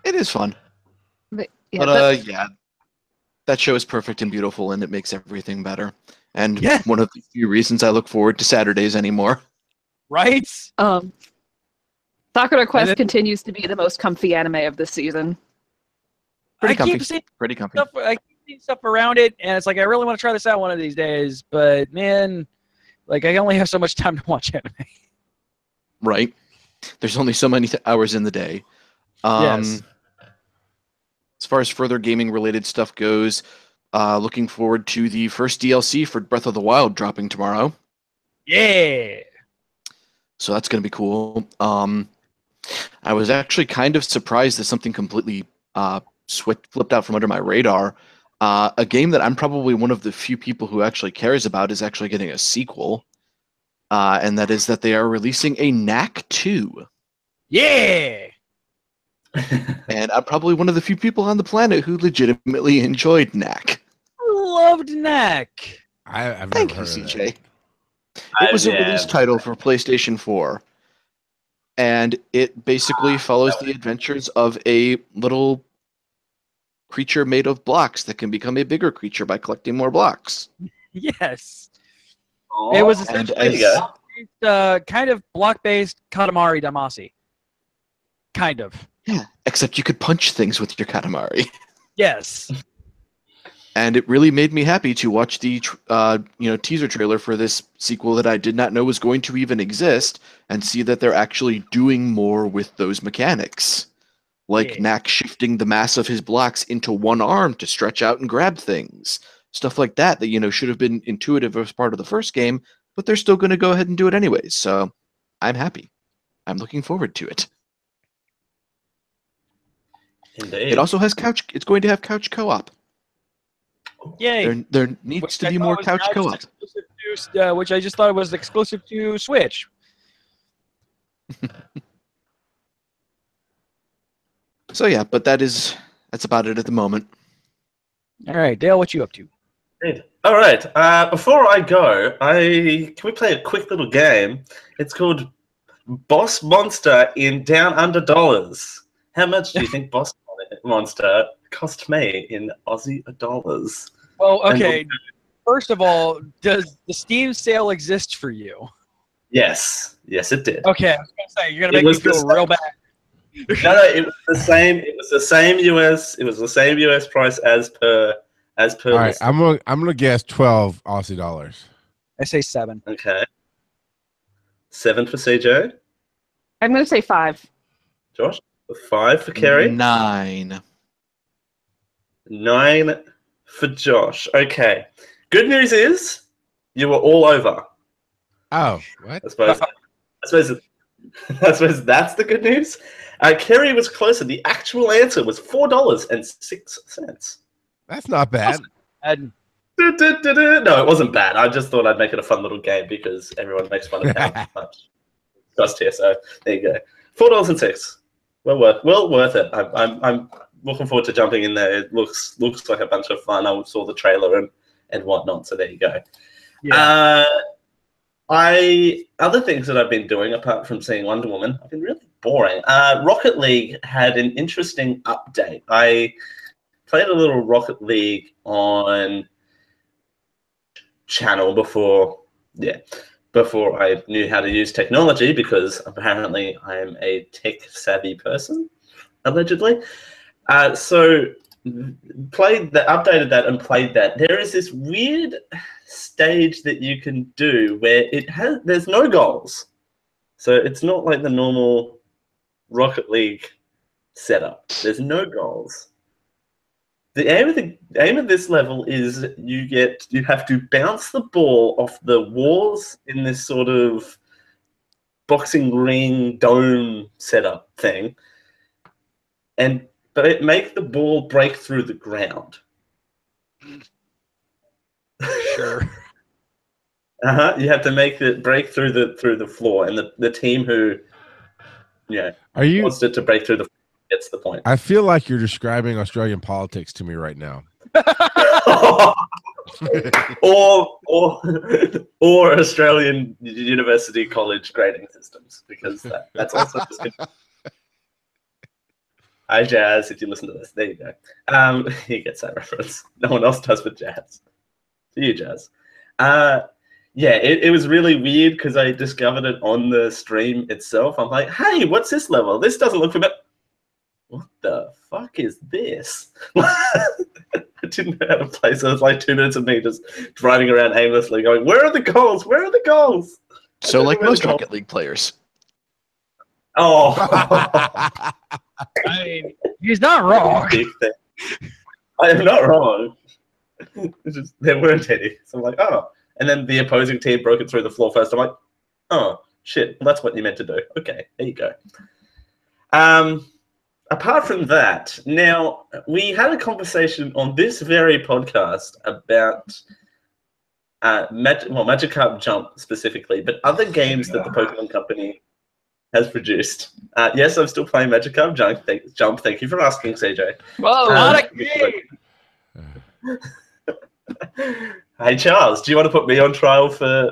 It is fun. But that show is perfect and beautiful, and it makes everything better. And one of the few reasons I look forward to Saturdays anymore. Right? Sakura Quest continues to be the most comfy anime of this season. Pretty comfy. I keep seeing stuff around it, and it's like I really want to try this out one of these days, but man, like I only have so much time to watch anime. Right. There's only so many hours in the day. Yes. As far as further gaming-related stuff goes, looking forward to the first DLC for Breath of the Wild dropping tomorrow. Yeah. So that's going to be cool. I was actually kind of surprised that something completely flipped out from under my radar. A game that I'm probably one of the few people who actually cares about is actually getting a sequel. And that is that they are releasing a Knack 2. Yeah. And I'm probably one of the few people on the planet who legitimately enjoyed Knack. Loved Knack. I've never Thank you, heard of that. CJ. It was a release title for PlayStation 4. And it basically follows the adventures of a little creature made of blocks that can become a bigger creature by collecting more blocks. Yes. It was essentially kind of block-based Katamari Damacy. Kind of. Yeah, except you could punch things with your Katamari. Yes. And it really made me happy to watch the teaser trailer for this sequel that I did not know was going to even exist, and see that they're actually doing more with those mechanics. Like Knack shifting the mass of his blocks into one arm to stretch out and grab things. Stuff like that should have been intuitive as part of the first game, but they're still going to go ahead and do it anyways. So I'm happy. I'm looking forward to it. Indeed. It also has couch. It's going to have couch co-op. Yay. There needs to be more couch co-op. Which I just thought was exclusive to Switch. So yeah, but that's about it at the moment. All right, Dale, what you up to? All right. Before I go, can we play a quick little game? It's called Boss Monster in Down Under Dollars. How much do you think Boss Monster cost me in Aussie dollars? Well, okay. First of all, does the Steam sale exist for you? Yes. Yes, it did. Okay, I was gonna say you're gonna make me feel real bad. No, it was the same. It was the same US. It was the same US price as per. All right, I'm gonna guess 12 Aussie dollars. I say 7. Okay. 7 for CJ. I'm going to say 5. Josh. 5 for Kerry. 9. 9 for Josh. Okay. Good news is you were all over. Oh, what? I suppose that's the good news. Kerry was closer. The actual answer was $4.06. That's not bad. No, it wasn't bad. I just thought I'd make it a fun little game because everyone makes fun of how much cost here. So there you go. $4.06. Well worth it. I'm looking forward to jumping in there. It looks like a bunch of fun. I saw the trailer and whatnot. So there you go. Yeah. Other things that I've been doing apart from seeing Wonder Woman, I've been really boring. Rocket League had an interesting update. I played a little Rocket League on channel before I knew how to use technology, because apparently I'm a tech-savvy person, allegedly. So updated that and played that. There is this weird stage that you can do where there's no goals. So it's not like the normal Rocket League setup. There's no goals. The aim of this level is you have to bounce the ball off the walls in this sort of boxing ring dome setup thing, but make the ball break through the ground. Sure. You have to make it break through the floor, and the team who wants it to break through the floor gets the point. I feel like you're describing Australian politics to me right now. or Australian university college grading systems, because that's also just good. Hi, Jazz, if you listen to this. There you go. He gets that reference. No one else does with Jazz. To you, Jazz. It was really weird because I discovered it on the stream itself. I'm like, hey, what's this level? This doesn't look familiar. What the fuck is this? I didn't know how to play, so it was like 2 minutes of me just driving around aimlessly going, where are the goals? Where are the goals? So like most Rocket League players. Oh, I mean, he's not wrong. I am not wrong. It's just, there weren't any. So I'm like, oh. And then the opposing team broke it through the floor first. I'm like, oh, shit. Well, that's what you meant to do. Okay, there you go. Apart from that, now, we had a conversation on this very podcast about Magikarp Jump specifically, but other games that the Pokemon Company has produced. Yes, I'm still playing Magikarp Jump. Thank you for asking, CJ. Whoa, not a game! Hey, Charles, do you want to put me on trial for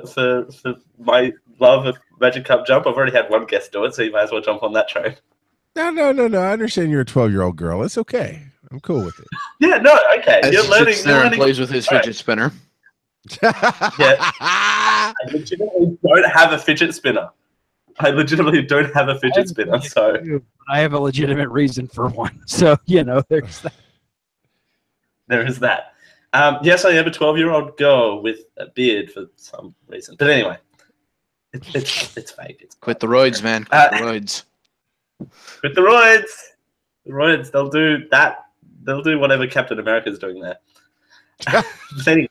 my love of Magikarp Jump? I've already had one guest do it, so you might as well jump on that train. No. I understand you're a 12-year-old girl. It's okay. I'm cool with it. Yeah, no, okay. As You're he learning. sits there and plays with his fidget spinner. Yeah. I legitimately don't have a fidget spinner. So I have a legitimate reason for one. So, there's that. There is that. Yes, I am a 12-year-old girl with a beard for some reason. But anyway, it's fake. Quit the roids, man. Quit the roids. With the roids. The roids, they'll do that. They'll do whatever Captain America's doing there. Anyway,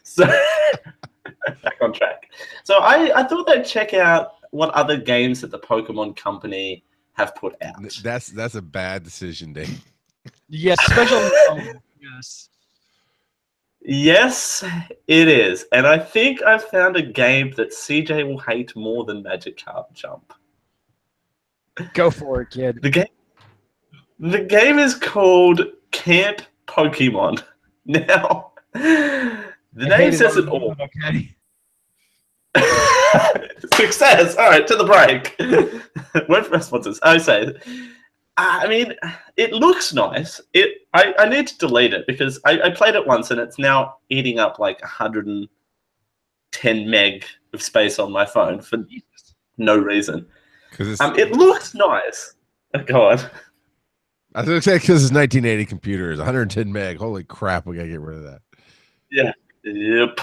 so back on track. So I thought I'd check out what other games that the Pokemon Company have put out. That's a bad decision, Dave. Yes, special. Yes. Yes, it is. And I think I've found a game that CJ will hate more than Magikarp Jump. Go for it, kid. The game is called Camp Pokemon. Now, the name says it all. Okay. Success. All right, to the break. Word for responses. I say, I mean, it looks nice. I need to delete it because I played it once and it's now eating up like 110 meg of space on my phone for no reason. It looks nice. Go on. I was going to say because it's 1980 computers, 110 meg. Holy crap, we got to get rid of that. Yeah. Yep.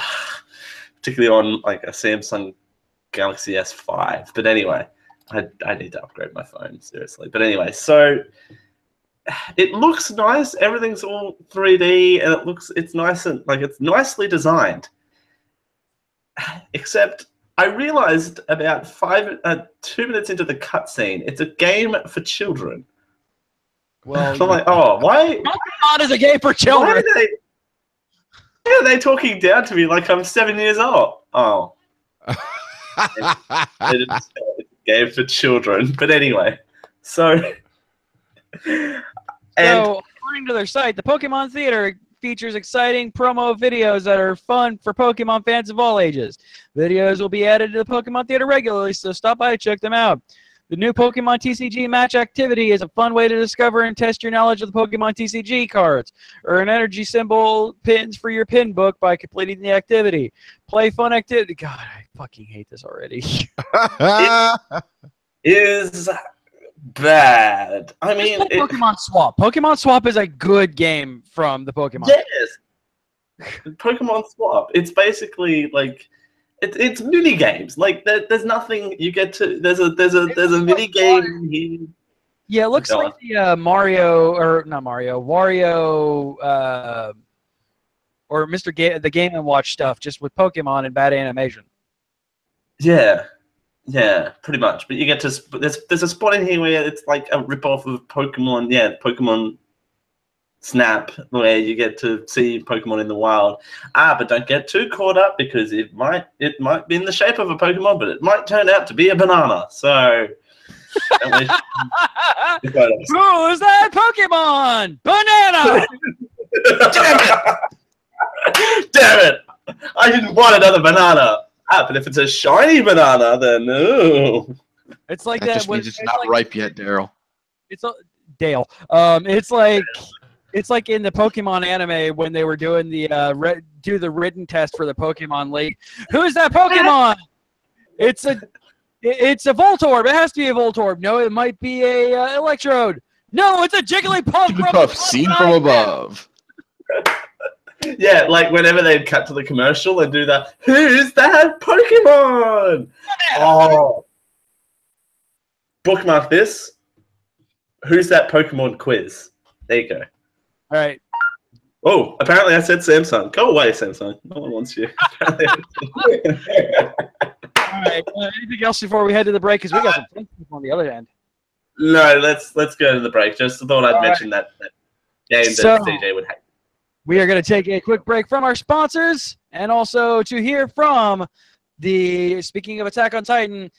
Particularly on like a Samsung Galaxy S5. But anyway, I need to upgrade my phone, seriously. But anyway, so it looks nice. Everything's all 3D and it's nice and like it's nicely designed. Except I realized about 2 minutes into the cutscene, it's a game for children. Well, so I'm like, oh, why? Pokemon is a game for children. Why are they talking down to me like I'm 7 years old? Oh. It's a game for children. But anyway, so according to their site, the Pokemon Theater features exciting promo videos that are fun for Pokemon fans of all ages. Videos will be added to the Pokemon Theater regularly, so stop by to check them out. The new Pokemon TCG match activity is a fun way to discover and test your knowledge of the Pokemon TCG cards. Earn energy symbol pins for your pin book by completing the activity. Play fun activity. God, I fucking hate this already. It is bad. I mean, Pokemon Swap. Pokemon Swap is a good game from the Pokemon. Yes. Pokemon Swap. It's basically like it's mini games. Like there's nothing you get to. There's a mini game here. Yeah, it looks like the Wario, or the Game & Watch stuff, just with Pokemon and bad animation. Yeah, pretty much. But you get to there's a spot in here where it's like a ripoff of Pokemon. Yeah, Pokemon Snap, where you get to see Pokemon in the wild. But don't get too caught up because it might be in the shape of a Pokemon, but it might turn out to be a banana. So. Who is that Pokemon? Banana! Damn it! I didn't want another banana. But if it's a shiny banana, then no. It's like that. Just means it's not ripe yet, Daryl. It's Dale. It's like in the Pokemon anime when they were doing the the written test for the Pokemon League. Who is that Pokemon? It's a Voltorb. It has to be a Voltorb. No, it might be a Electrode. No, it's a Jigglypuff. Seen from above. Yeah, like whenever they'd cut to the commercial, they'd do that. Who's that Pokemon? Oh, bookmark this. Who's that Pokemon quiz? There you go. All right. Oh, apparently I said Samsung. Go away, Samsung. No one wants you. All right. Anything else before we head to the break? Because we got some fun stuff on the other end. No, let's go to the break. Just thought I'd mention that game that DJ would hate. We are going to take a quick break from our sponsors and also to hear from speaking of Attack on Titan,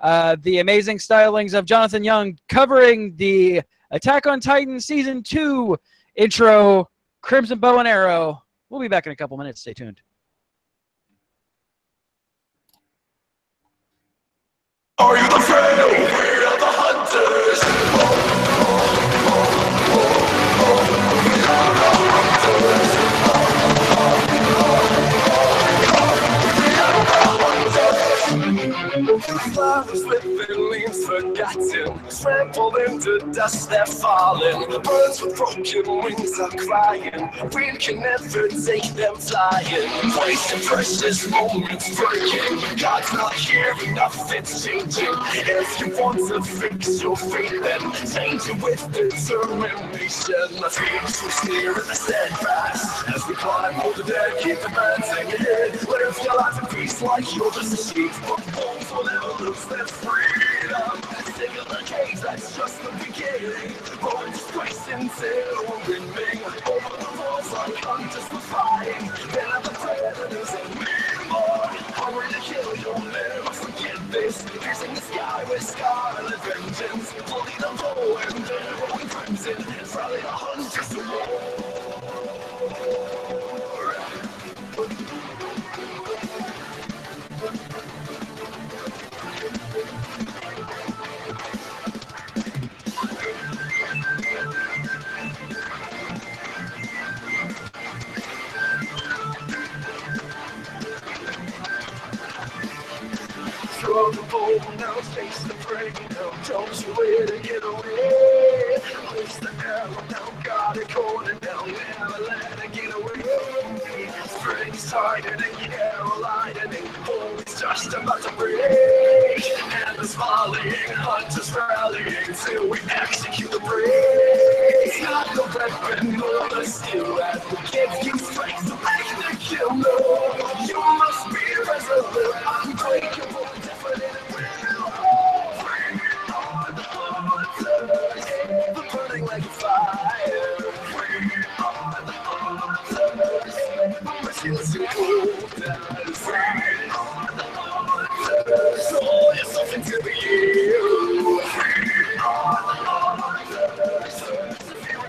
the amazing stylings of Jonathan Young covering the Attack on Titan Season 2 intro, Crimson Bow and Arrow. We'll be back in a couple minutes. Stay tuned. Are you the friend? We are the hunters. Flowers with their leaves forgotten, trampled into dust they're falling. Birds with broken wings are crying, we can never take them flying. Wasting precious moments breaking, God's not here, nothing's changing. If you want to fix your fate, then change it with determination. Let's be sincere and steadfast as we climb over the dead, keep advancing ahead. Live your life in peace like you're just a sheep. Bones will never lose their freedom. Stick in the cage, that's just the beginning. Rolling disgrace until we ring. Over the walls like hunters for fighting. Then at the predators and me more. Hungry to kill, you'll never forget this. Piercing the sky with scarlet vengeance. Bloody the bow and arrowing crimson. It's rally the hunters to war. Throw the bowl, now face the prey. Now don't you let it get away. Place the arrow, now got it cornered. Now never let it get away. Spring's tighter than your arrow lightening. Bones just about to break. And the smiling hunters rallying till we execute the break. It's not the weapon nor the skill that will give you strength to make the kill. No, you must be resolute, unbreakable. Burning like a fire. We are the hunters. Merciless and cold. We are the hunters. Throw yourself into the air. We are the hunters.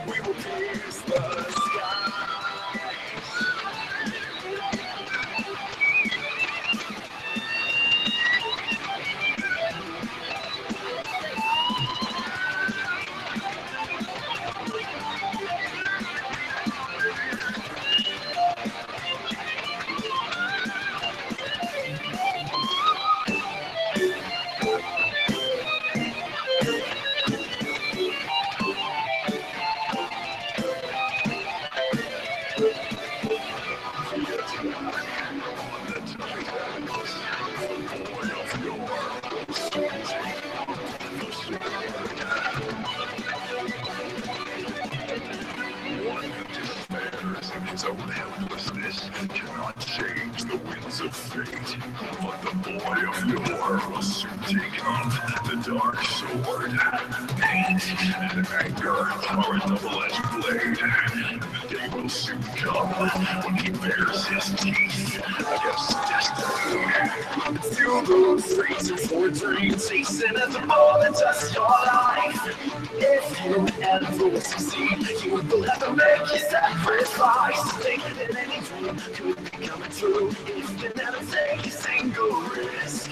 We will pierce the sky. His own helplessness cannot change the winds of fate. But the boy of yore will soon take on the dark sword. Hate and anger are a double-edged blade. The day will soon come when he bares his teeth against destiny. Still those reasons for dreams, chasing at the moment just your life. If you ever succeed, you will have to make your sacrifice. Think that any dream could be coming true if you never take a single risk.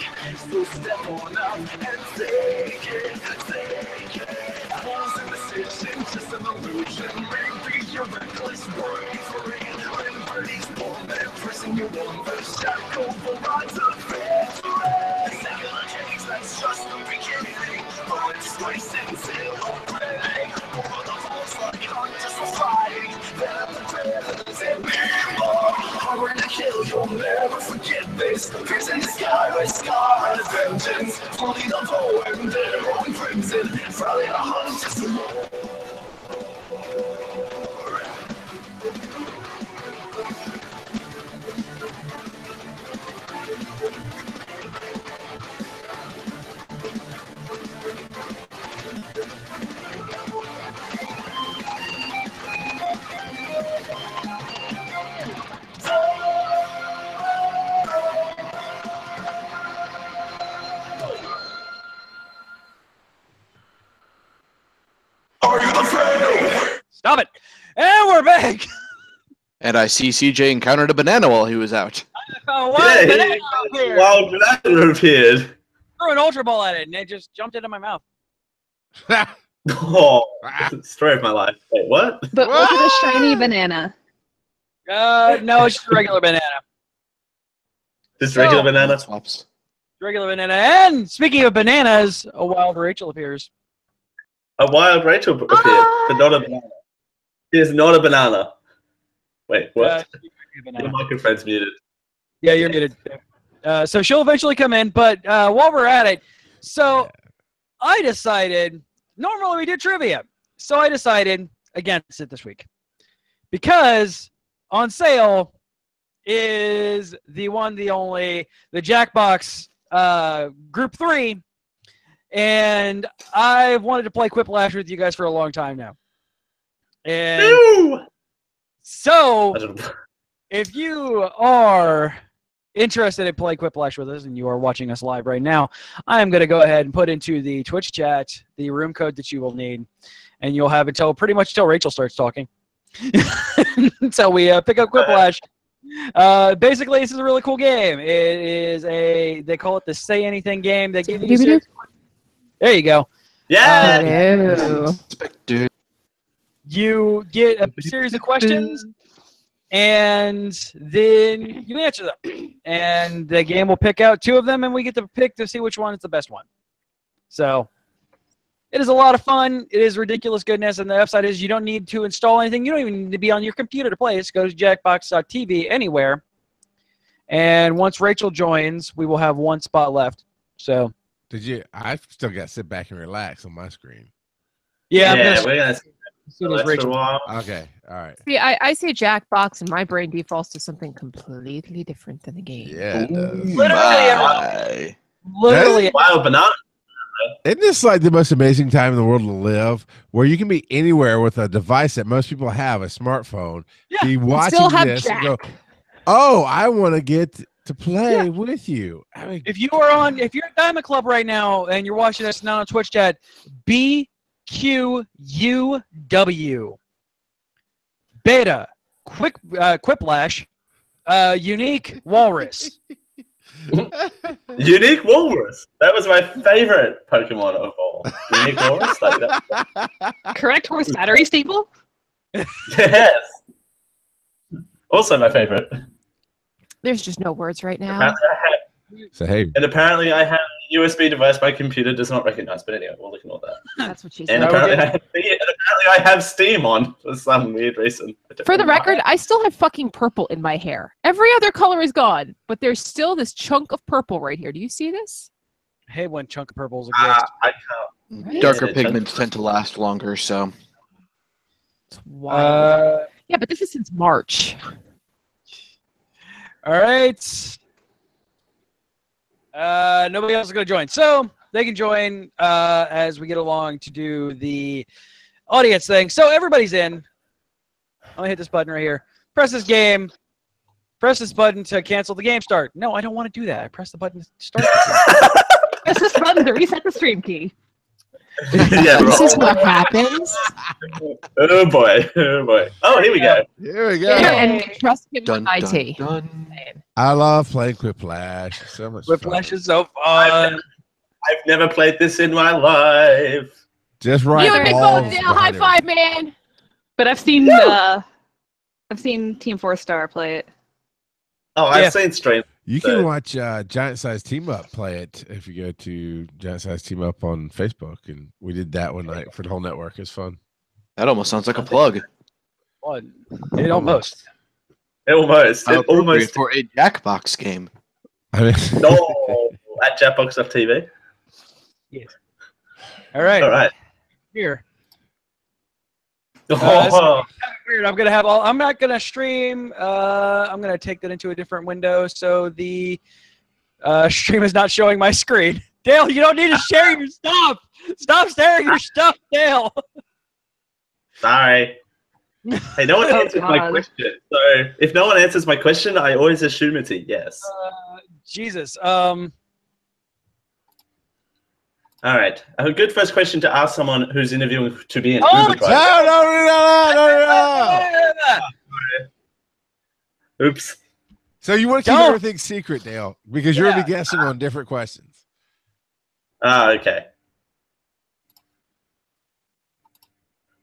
So step on up and take it, take it. Apples in the decision, just an illusion. Maybe you're reckless, bravery. When birdies born, they're pressing you on the shackle for rides of victory. Second change, that's just the beginning. For disgrace until already. Over the walls like hunters for fighting. Then the predators and me more. Hungry to kill. kill, you'll never forget this. Piercing the sky with scar and vengeance. Only the foe and their own crimson. Frowning a hunt just to more. Are you the friend? Stop it! And we're back. And I see CJ encountered a banana while he was out. Oh, wild banana appeared. Wild banana appeared. Threw an ultra ball at it, and it just jumped into my mouth. Oh, story of my life. Wait, what? But was it a shiny banana? No, it's just a regular banana. Just regular banana? Swaps. Regular banana. And speaking of bananas, a wild Rachel appears. A wild Rachel appeared, but not a banana. It is not a banana. Wait, what? The microphone's muted. Yeah, you're muted. So she'll eventually come in, but while we're at it, so I decided, normally we do trivia, so I decided against it this week. Because on sale is the one, the only, the Jackbox Group 3, and I've wanted to play Quiplash with you guys for a long time now. And so, if you are interested in playing Quiplash with us and you are watching us live right now, I am going to go ahead and put into the Twitch chat the room code that you will need, and you'll have until pretty much until Rachel starts talking until we pick up Quiplash. Basically, this is a really cool game. It is they call it the Say Anything game. They give you there you go. Yeah. You get a series of questions, and then you answer them. And the game will pick out 2 of them, and we get to pick to see which one is the best one. So it is a lot of fun. It is ridiculous goodness, and the upside is you don't need to install anything. You don't even need to be on your computer to play. Just go to jackbox.tv anywhere. And once Rachel joins, we will have 1 spot left. So I've still got to sit back and relax on my screen. Yeah, we're gonna as soon as Rachel. Okay, all right. See, I say Jackbox, and my brain defaults to something completely different than the game. Yeah, it does. Literally. Wild banana. Isn't this like the most amazing time in the world to live, where you can be anywhere with a device that most people have, a smartphone, be watching still have this Jack. and go, "Oh, I want to get to play with you." I mean, If you're at Diamond Club right now and you're watching us now on Twitch chat, BQUW Beta Quiplash Unique Walrus. Unique Walrus. That was my favorite Pokemon of all. Unique Walrus. Like that. Correct horse battery staple? Yes. Also my favorite. There's just no words right now. Apparently I have a USB device my computer does not recognize. But anyway, we'll ignore that. That's what she said. And apparently I have Steam on for some weird reason. For the record, I still have fucking purple in my hair. Every other color is gone, but there's still this chunk of purple right here. Do you see this? Hey, when chunk of purples exist. I can't. Right? Darker pigments tend to last longer, so. It's wild. Yeah, but this is since March. All right. Nobody else is going to join. So they can join as we get along to do the audience thing. So everybody's in. I'm going to hit this button right here. Press this game. Press this button to cancel the game start. No, I don't want to do that. I press the button to start the game. Press this button to reset the stream key. Yeah, This is what happens. Oh boy. Oh boy. Oh, here we go. Here we go. And trust him Dun, with dun, IT. dun. I love playing Quiplash. So much fun. Quiplash is so fun. I've never played this in my life. Just right. You and McFall, high five, man. But I've seen Team 4-Star play it. Oh, I've seen streams. You can watch Giant Size Team Up play it if you go to Giant Size Team Up on Facebook, and we did that one night for the whole network. It's fun. That almost sounds like a plug. Fun. It almost. Almost. How It almost. appropriate for a Jackbox game. I mean, No. At Jackbox.tv. Yes. All right. All right. Here. Oh. This is kind of weird. I'm gonna have all. I'm not gonna stream. I'm gonna take that into a different window, so the stream is not showing my screen. Dale, you don't need to share your stuff. Stop sharing your stuff, Dale. Sorry. Hey, no one answered my God. question. So if no one answers my question, I always assume it's a yes. Jesus. All right. A good first question to ask someone who's interviewing to be an Uber driver. no. Oops. So you want to keep Don't. everything secret, Dale, because you're gonna be guessing on different questions. Ah, okay.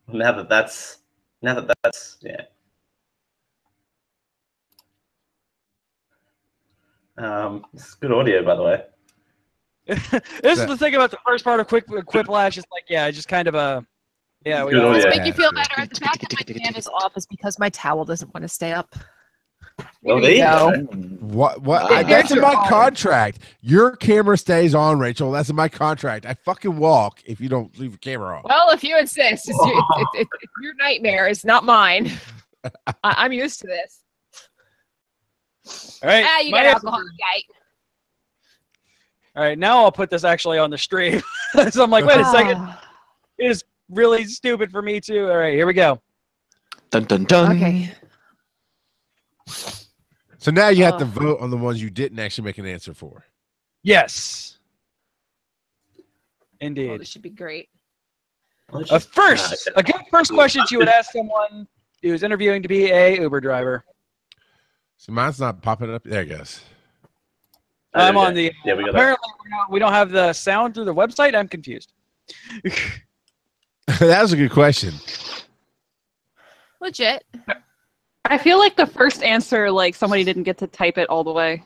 Now that that's yeah. This is good audio, by the way. This is the thing about the first part of Quiplash. It's like, yeah, just kind of a, yeah. We Good all, audio. Make you feel better. The fact that my fan is off is because my towel doesn't want to stay up. Well, There you go. What? Yeah, That's in you're my on. contract. Your camera stays on, Rachel. That's in my contract. I fucking walk if you don't leave your camera on. Well, if you insist, it's your nightmare. It's not mine. I'm used to this. all right. Ah, you my got answer- alcohol, right? All right, now I'll put this actually on the stream. So I'm like, wait a second. It is really stupid for me too. All right, here we go. Dun dun dun. Okay. So now you have to Oh. vote on the ones you didn't actually make an answer for. Yes. Oh, Indeed. this should be great. A good first question you would ask someone who's interviewing to be a Uber driver. So mine's not popping up. There it goes. I'm on the. Yeah, we got that. Apparently, we don't have the sound through the website. I'm confused. That was a good question. Legit. I feel like the first answer, like somebody didn't get to type it all the way.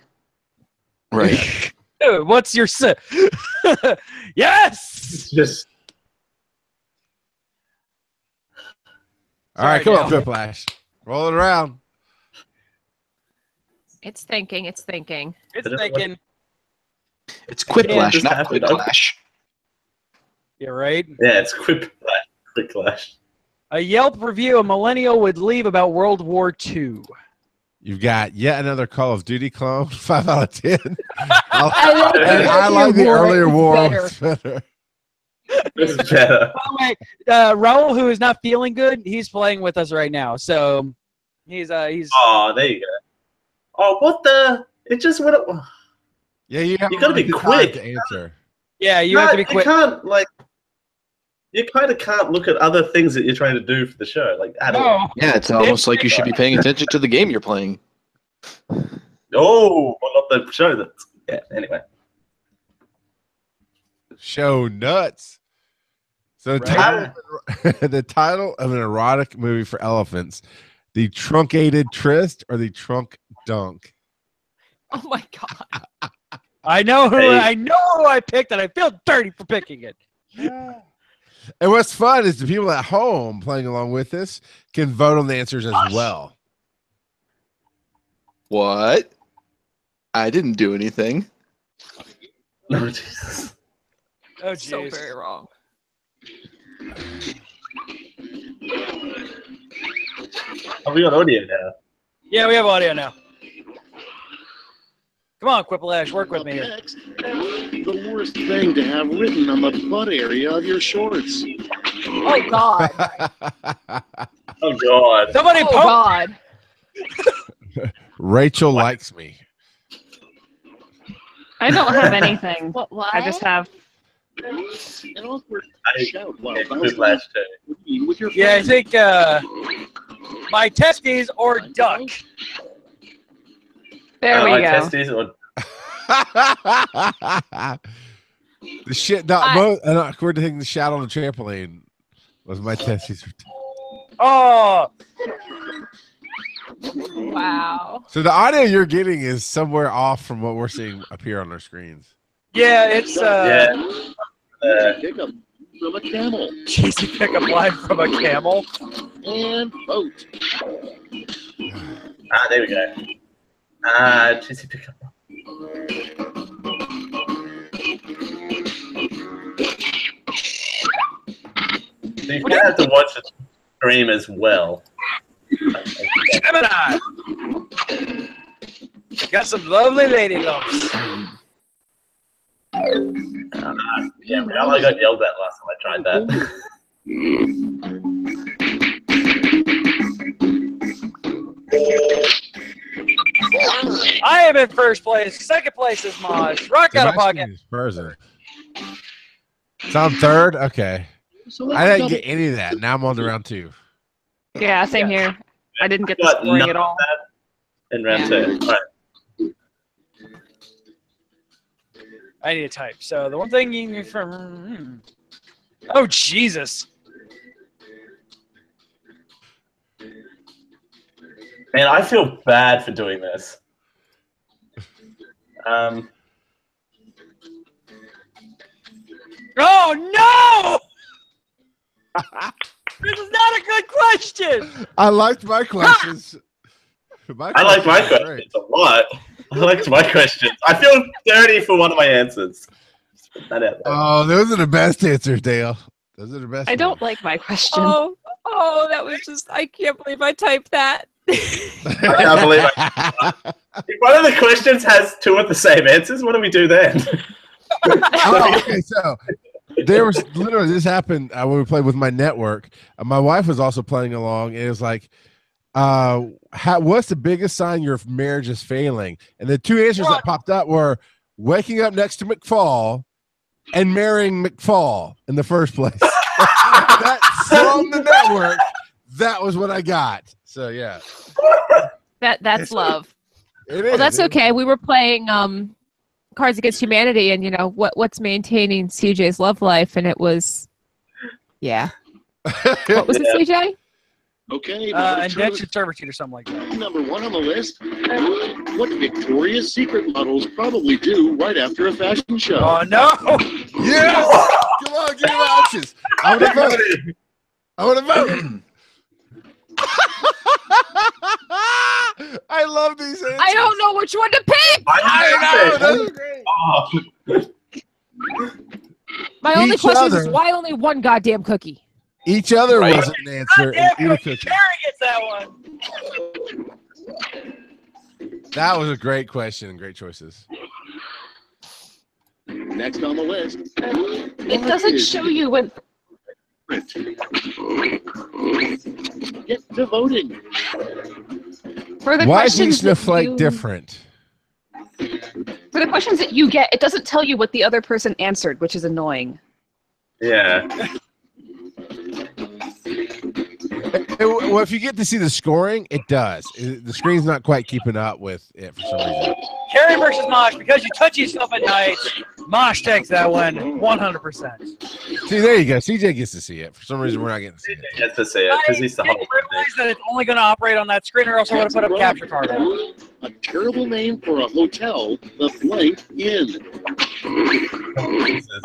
Right. Dude, what's your yes? Just All right, Sorry, come on, Dale. Quiplash. Roll it around. It's thinking. It's thinking. It's thinking. It's Quiplash, just not happened. Quiplash. You're right. yeah, it's quick clash. A Yelp review a millennial would leave about World War II. You've got yet another Call of Duty clone. 5 out of 10. I like the earlier war. better. was better. This is better. By the way, Raul, who is not feeling good, he's playing with us right now. So he's Oh, there you go. Oh, what the? It just went up. Yeah, you gotta be quick. to answer. yeah, you have to be quick. You can't you kind of can't look at other things that you're trying to do for the show, like at all. No. Yeah, it's almost like you should be paying attention to the game you're playing. Oh, well, not the show. That's yeah. Anyway, Show nuts. So the Right. the title of an erotic movie for elephants: The Truncated Tryst or The Trunk Dunk. Oh my god. I know who Hey. I picked, and I feel dirty for picking it. And what's fun is the people at home playing along with us can vote on the answers as well. What? I didn't do anything. no, Jesus. Oh, So jeez. very wrong. Oh, we got audio now. Yeah, we have audio now. Come on, Quiplash, work with me here. Next, the worst thing to have written on the butt area of your shorts. Oh god. Oh God. Somebody Oh poke. god. Rachel likes me. I don't have anything. What? I just have. An awkward I shout while yeah, bouncing Quiplash too. with your Yeah, I friends. think my testes or duck. There we My go. testes or The shit, not most, an awkward thing to shout on the trampoline was my testes. Oh, Wow. So the audio you're getting is somewhere off from what we're seeing appear on our screens. yeah, it's yeah. Pick up from a camel cheesy pickup line from a camel. and boat. There we go. Juicy pickup. So you kind of have to watch the stream as well. Gemini! Got some lovely lady loves. Yeah, I got yelled at last time I tried that. I am in first place. Second place is Maj. Rock out of pocket. So I'm third? Okay. I didn't get any of that. Now I'm on to round 2. Yeah, same here. I didn't get the scoring at all. In round 2. All right. I need to type. So the one thing you from... Oh, Jesus. Man, I feel bad for doing this. Oh, no! This is not a good question! I liked my questions. I liked my questions a lot. I liked my questions. I feel dirty for one of my answers. Oh, those are the best answers, Dale. Those are the best. I don't like my question. Oh, that was just, I can't believe I typed that. I can't believe if one of the questions has 2 of the same answers, what do we do then? Okay, so there was literally this happened when we played with my network. My wife was also playing along, and it was like, what's the biggest sign your marriage is failing? And the 2 answers that popped up were waking up next to McFall and marrying McFall in the first place. That's from the network. That was what I got. So yeah, that's love. It well, is, that's okay. We were playing Cards Against Humanity, and you know what's maintaining CJ's love life, and it was, yeah. What was it, CJ? Okay. Indentured servitude or something like that. Number 1 on the list. What Victoria's Secret models probably do right after a fashion show. Oh no! Yes! Come on, give me my options. I want to vote. I want to vote. I love these answers. I don't know which one to pick. I know. That's great. My only Each question other. is why only one goddamn cookie? Each other was an answer. And eat a cookie. Carrie gets that one. That was a great question and great choices. Next on the list. It doesn't show you when. Get to voting. For the Why is each questions that snowflake you- different? For the questions that you get, it doesn't tell you what the other person answered, which is annoying. Yeah. Well, if you get to see the scoring, it does. The screen's not quite keeping up with it for some reason. Carrie versus Mosh, because you touch yourself at night, Mosh takes that one 100%. See, there you go. CJ gets to see it. For some reason, we're not getting to see it. He gets to see it because he's the I whole didn't realize that it's only going to operate on that screen, or else I would have put up capture card. A terrible name for a hotel, the Blank Inn.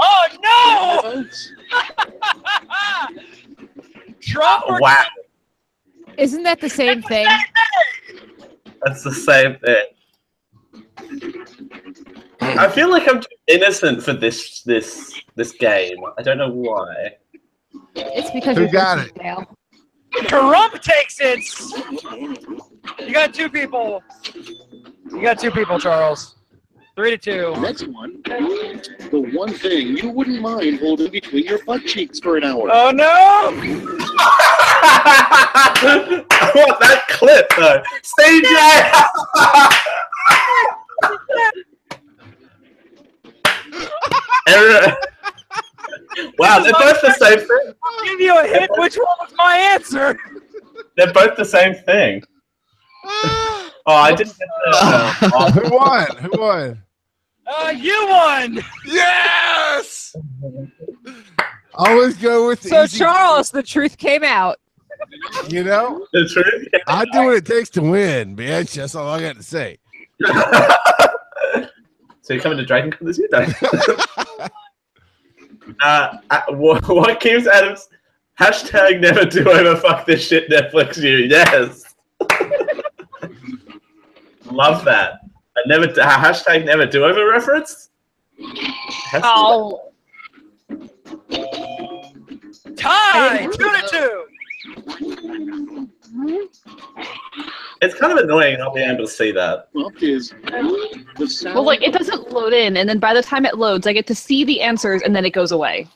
Oh no! Drop or Wow. Isn't that the same thing? That's the same thing. I feel like I'm too innocent for this game. I don't know why. It's because Who you're got guilty, Dale. Trump takes it. You got 2 people. You got 2 people, Charles. 3-2. Next one. The one thing you wouldn't mind holding between your butt cheeks for an hour. Oh no! I want that clip though. CJ! Wow, they're both the same thing. I'll give you a hint. Which one was my answer? They're both the same thing. Oh, I didn't get the. Who won? Who won? You won. Yes! Always go with the So, easy. Charles, the truth came out. You know? The truth. I do what it takes to win, bitch. That's all I got to say. So you're coming to Dragon Con this year, then? What keeps Adams? Hashtag never do over fuck this shit Netflix you. Yes. Love that. Hashtag never do over reference. Oh. Tie 2-2. It's kind of annoying not being able to see that. Well, like, it doesn't load in, and then by the time it loads, I get to see the answers, and then it goes away.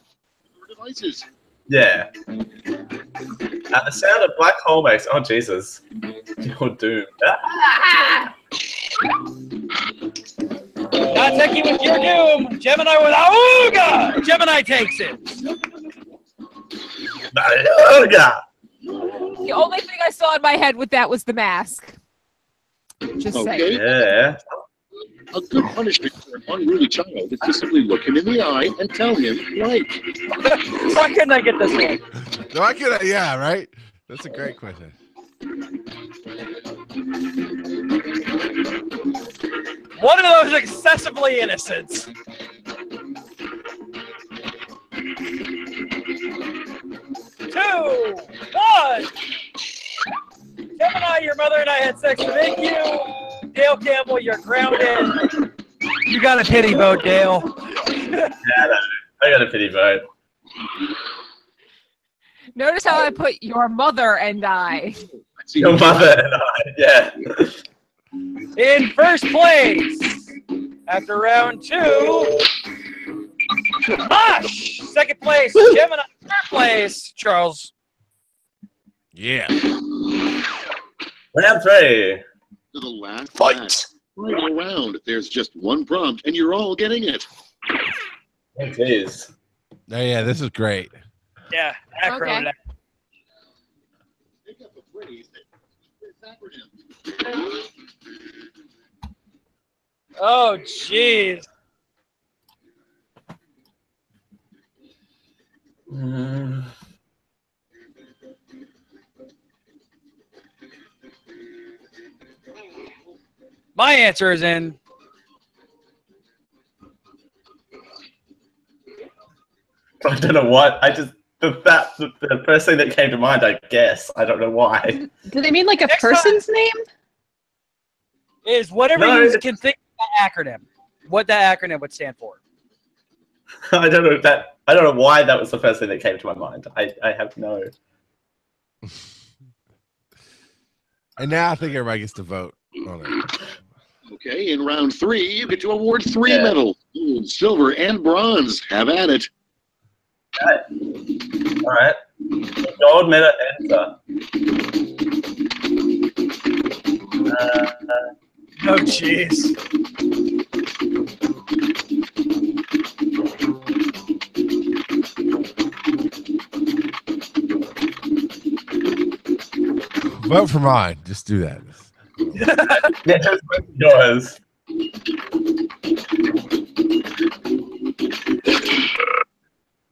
Devices. Yeah. The sound of black hole makes. Oh Jesus! You're doomed. Not taking with your doom. Gemini with Auga. Gemini takes it. Auga. The only thing I saw in my head with that was the mask. Just saying. Yeah. A good punishment for an unruly child is to simply look him in the eye and tell him, like. Why couldn't I get this one? No, I could. Yeah, right. That's a great question. One of those excessively innocents. 2, 1. Gemini, your mother and I had sex to make you. Dale Campbell, you're grounded. You got a pity vote, Dale. Yeah, I got a pity vote. Notice how I put your mother and I. Your mother and I, yeah. In first place, after round 2, Mosh. Second place, Gemini. Third place, Charles. Yeah. Round 3. To the last Fight. Final round. There's just one prompt, and you're all getting it. Oh, jeez. Oh, yeah, this is great. Yeah, acronym. Okay. Pick up a phrase that acronym. Oh, jeez. My answer is in. I don't know what. The first thing that came to mind, I guess. I don't know why. Do they mean like a Next person's name? Is whatever No, you it's- can think of that acronym. What that acronym would stand for. I don't know that. I don't know why that was the first thing that came to my mind. I have no. And now I think everybody gets to vote on it. Okay, in round 3, you get to award 3 medals. Gold, silver, and bronze. Have at it. All right. Gold medal enter. Oh, jeez. Vote for mine. Just do that. Yeah, just yours.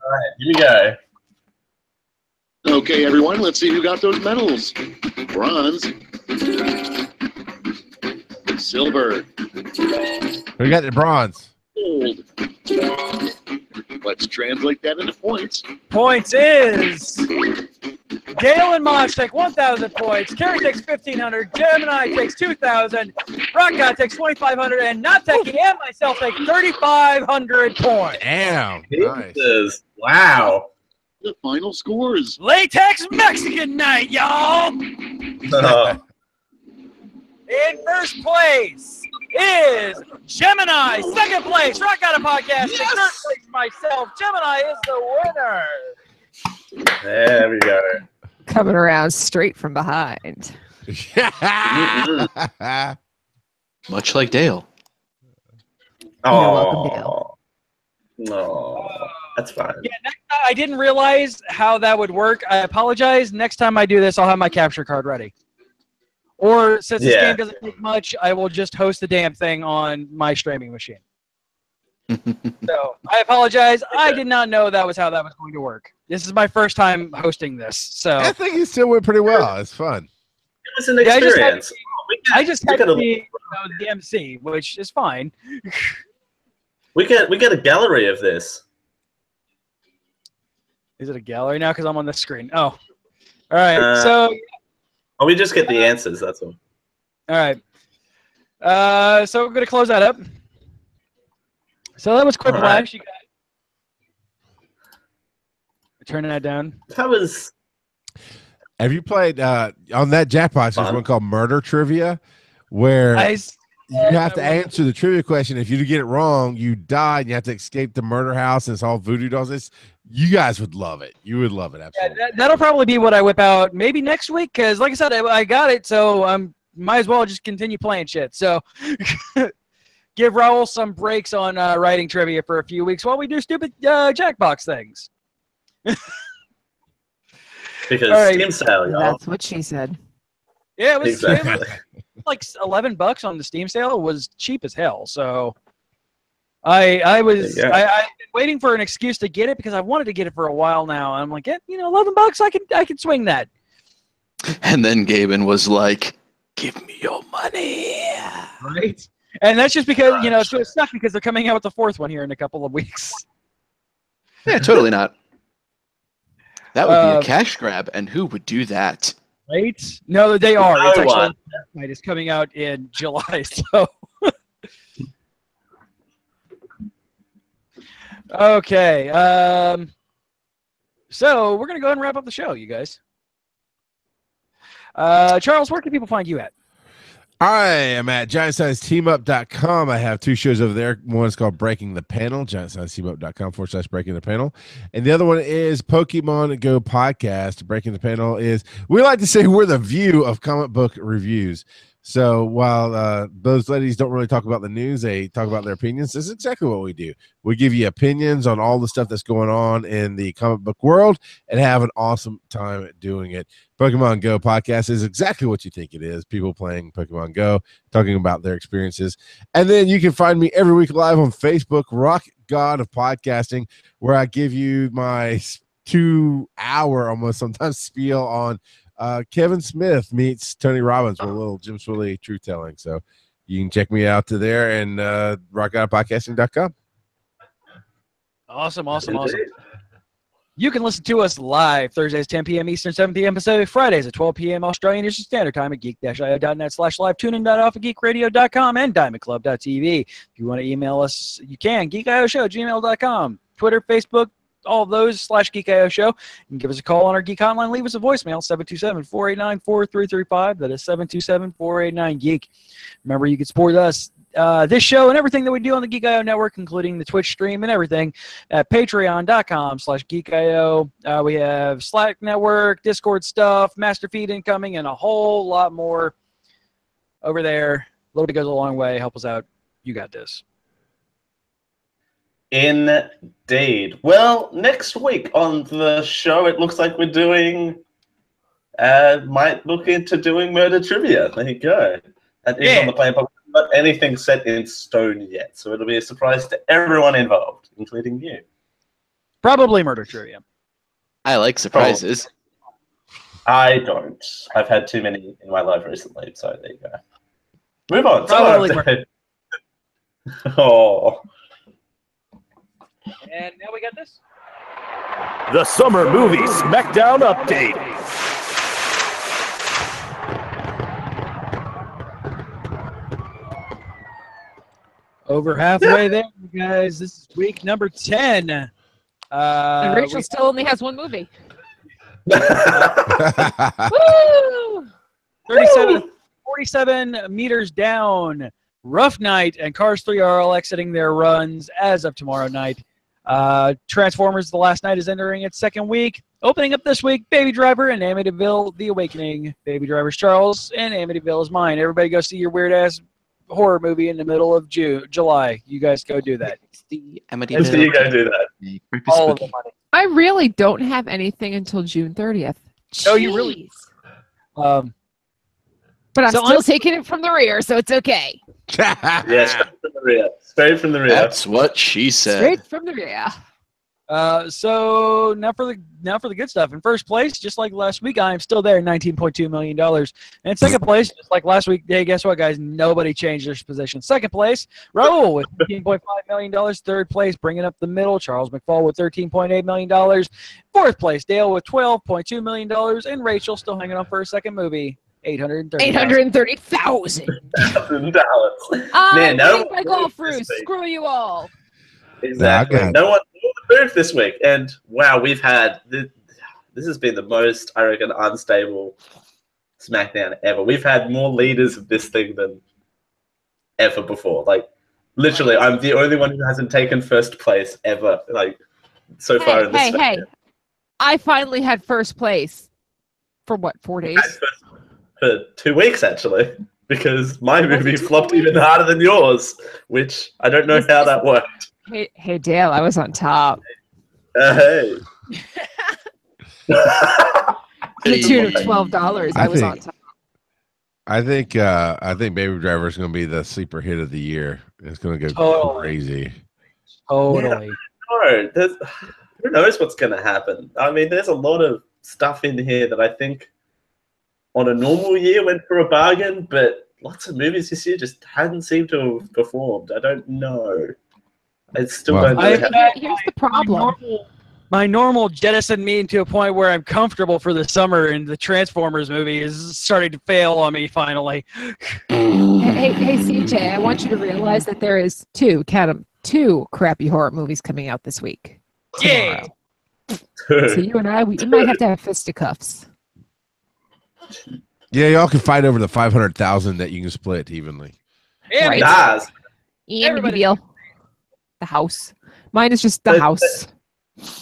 All right, here we go. Okay, everyone, let's see who got those medals. Bronze. Silver. We got the bronze. Gold. Let's translate that into points. Points is Dale and Mosh take 1,000 points. Carrie takes 1,500. Gemini takes 2,000. Rock God takes 2,500, and Not Techie and myself take 3,500 points. Damn. Nice. Jesus. Wow. The final scores. Latex Mexican night, y'all. In first place is Gemini. Second place, Rock Out of Podcast. Yes! Third place, myself. Gemini is the winner. There we go. Coming around straight from behind. Much like Dale. welcome, Dale. No, that's fine. Yeah, I didn't realize how that would work. I apologize. Next time I do this, I'll have my capture card ready. Or since this game doesn't take much, I will just host the damn thing on my streaming machine. So I apologize. I did not know that was how that was going to work. This is my first time hosting this, so I think you still went pretty well. It's fun. It was an experience. I just had to be the MC, which is fine. We get a gallery of this. Is it a gallery now? Because I'm on the screen. Oh, all right. So we just get the answers. That's all. all right. So we're going to close that up. So that was Quick All right. Flash. You got turning that down. That was. Have you played on that Jackbox? There's one called Murder Trivia, where you have to answer the trivia question. If you get it wrong, you die, and you have to escape the murder house. And it's all voodoo dolls. You guys would love it. You would love it. Absolutely. Yeah, that'll probably be what I whip out maybe next week, because like I said, I got it, so might as well just continue playing shit. So give Raul some breaks on writing trivia for a few weeks while we do stupid Jackbox things. Because Steam sale, y'all. That's what she said. Yeah, it was Exactly. like $11 on the Steam sale. It was cheap as hell. So I was I've been waiting for an excuse to get it because I wanted to get it for a while now. I'm like, $11, I can swing that. And then Gaben was like, "Give me your money." Right. And that's just because it's going to suck because they're coming out with the fourth one here in a couple of weeks. Yeah, totally not. That would be a cash grab, and who would do that? Right? No, they are. No It's actually one. it's coming out in July. So okay. So we're gonna go ahead and wrap up the show, you guys. Charles, where can people find you at? I am at giantscienceteamup.com. I have two shows over there. One is called Breaking the Panel, giantscienceteamup.com/breaking the panel. And the other one is Pokemon Go Podcast. Breaking the Panel is, we like to say we're the view of comic book reviews. So while those ladies don't really talk about the news, they talk about their opinions. This is exactly what we do. We give you opinions on all the stuff that's going on in the comic book world and have an awesome time doing it. Pokemon Go Podcast is exactly what you think it is. People playing Pokemon Go, talking about their experiences. And then you can find me every week live on Facebook, Rock God of Podcasting, where I give you my 2-hour almost sometimes spiel on Kevin Smith meets Tony Robbins with a little Jim Swilly truth telling. So you can check me out to there and rockgodofpodcasting.com. Awesome. You can listen to us live Thursdays 10 p.m. Eastern, 7 p.m. Pacific, Fridays at 12 p.m. Australian Eastern Standard Time at geek-io.net/live, tunein.off at geekradio.com, and diamondclub.tv. If you want to email us, you can, geekioshow@gmail.com, Twitter, Facebook, all of those /GeekIO Show. You can give us a call on our Geek Hotline. Leave us a voicemail, 727-489-4335. That is 727-489-GEEK. Remember, you can support us, this show, and everything that we do on the Geek.io network, including the Twitch stream and everything, at patreon.com/Geek.io. We have Slack network, Discord stuff, Master Feed incoming, and a whole lot more over there. A little bit goes a long way. Help us out. You got this. Indeed. Well, next week on the show, it looks like we're doing, might look into doing murder trivia. There you go. That is on the plan, but not anything set in stone yet. So it'll be a surprise to everyone involved, including you. Probably murder trivia. I like surprises. I don't. I've had too many in my life recently, so there you go. Move on. Probably Oh. And now we got this. The Summer Movie Smackdown Update. Over halfway there, you guys. This is week number 10. And Rachel still only has one movie. Woo! 47 meters down. Rough Night and Cars 3 are all exiting their runs as of tomorrow night. Transformers The Last Night is entering its second week. Opening up this week, Baby Driver and Amityville The Awakening. Baby Driver's Charles and Amityville is mine. Everybody go see your weird-ass horror movie in the middle of July. You guys go do that. You go do that. All of the money. I really don't have anything until June 30th. No, you really. But I'm still taking it from the rear, so it's okay. Yeah, straight from the rear. Straight from the rear. That's what she said. Straight from the rear. So now for the good stuff. In first place, just like last week, I am still there, $19.2 million. And in second place, just like last week, hey, guess what, guys? Nobody changed their position. Second place, Raul with $15.5 million. Third place, bringing up the middle, Charles McFall with $13.8 million. Fourth place, Dale with $12.2 million. And Rachel still hanging on for her second movie $830,000. Man, no My golf roost. Screw you all. Exactly. No one moved this week, and wow, we've had this has been the most, I reckon, unstable SmackDown ever. We've had more leaders of this thing than ever before. Like, literally, I'm the only one who hasn't taken first place ever. Like, so far in this. Hey! I finally had first place for what, 4 days? For 2 weeks, actually, because my movie flopped even harder than yours, which I don't know how that worked. Hey, Dale, I was on top. Hey. To the tune of $12, I was on top. I think Baby Driver is going to be the sleeper hit of the year. It's going to go crazy. Totally. Yeah, who knows what's going to happen? I mean, there's a lot of stuff in here that I think on a normal year went for a bargain, but lots of movies this year just hadn't seemed to have performed. I don't know. I still don't know. Here's the problem. My normal jettisoned me to a point where I'm comfortable for the summer, and the Transformers movie is starting to fail on me finally. Hey, CJ, I want you to realize that there is two crappy horror movies coming out this week. Yeah. So you and I, we might have to have fisticuffs. Yeah, y'all can fight over the 500,000 that you can split evenly. Yeah, right. Nice. Everybody deal. The house. Mine is just the house.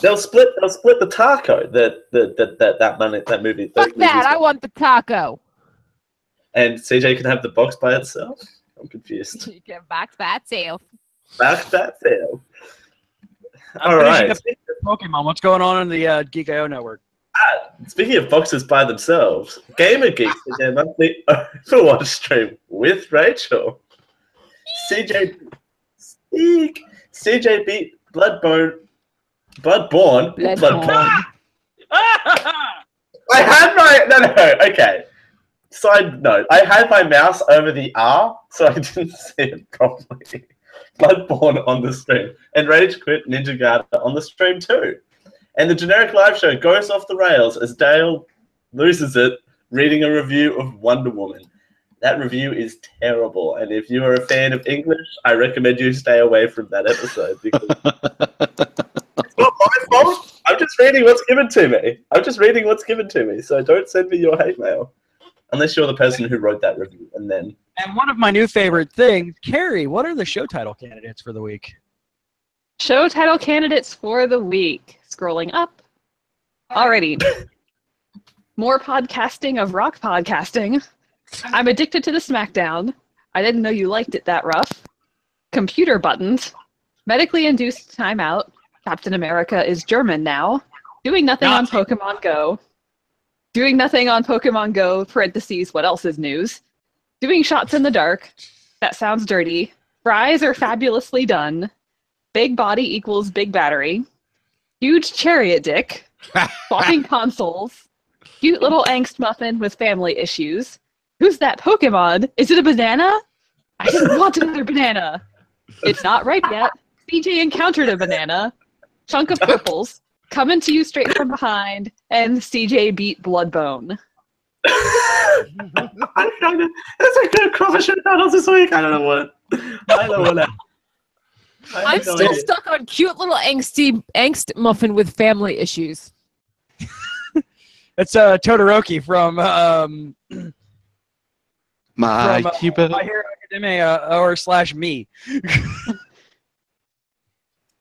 They'll split the taco that movie. Fuck that! I want the taco. And CJ can have the box by itself. I'm confused. You can box by itself. Box by itself. I'm All right. Pokemon. What's going on in the Geek.io network? Speaking of boxes by themselves, Gamer Geeks did their monthly Overwatch stream with Rachel. CJ beat Bloodborne. I had my okay. Side note: I had my mouse over the R, so I didn't see it properly. Bloodborne on the stream, and Rage Quit Ninja Gaiden on the stream too. And the generic live show goes off the rails as Dale loses it reading a review of Wonder Woman. That review is terrible, and if you are a fan of English, I recommend you stay away from that episode because it's not my fault. I'm just reading what's given to me. So don't send me your hate mail unless you're the person who wrote that review. And one of my new favorite things, Carrie, what are the show title candidates for the week? Show title candidates for the week. Scrolling up. Alrighty. More podcasting of rock podcasting. I'm addicted to the SmackDown. I didn't know you liked it that rough. Computer buttons. Medically induced timeout. Captain America is German now. Doing nothing on Pokemon Go. Doing nothing on Pokemon Go, parentheses, what else is news? Doing shots in the dark. That sounds dirty. Fries are fabulously done. Big body equals big battery. Huge chariot dick. Swapping consoles. Cute little Angstmuffin with family issues. Who's that Pokemon? Is it a banana? I didn't want another banana. It's not ripe yet. CJ encountered a banana. Chunk of purples. Coming to you straight from behind. And CJ beat Bloodbone. That's a good crossover titles this week. I don't know what. I'm still stuck on cute little Angstmuffin with family issues. It's Todoroki from My Hero Academia or /me.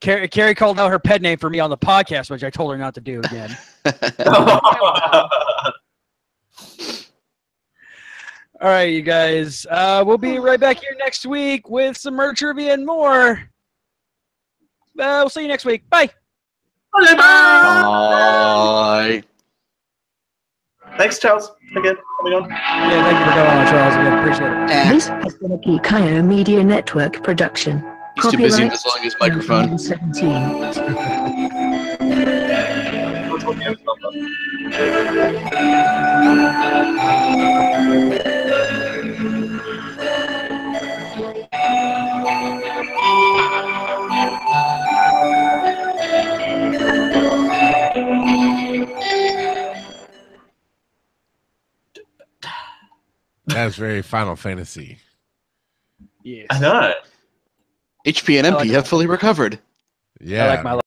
Carrie called out her pet name for me on the podcast, which I told her not to do again. All right, you guys. We'll be right back here next week with some merch trivia and more. We'll see you next week. Bye. Bye. Thanks, Charles, again coming on. Yeah, thank you for coming on, Charles. Again, appreciate it. This has been a Geek.io Media Network production. He's too busy with his longest microphone. 17. That's very Final Fantasy. Yes. I know. HP and MP have fully recovered. Yeah, I like my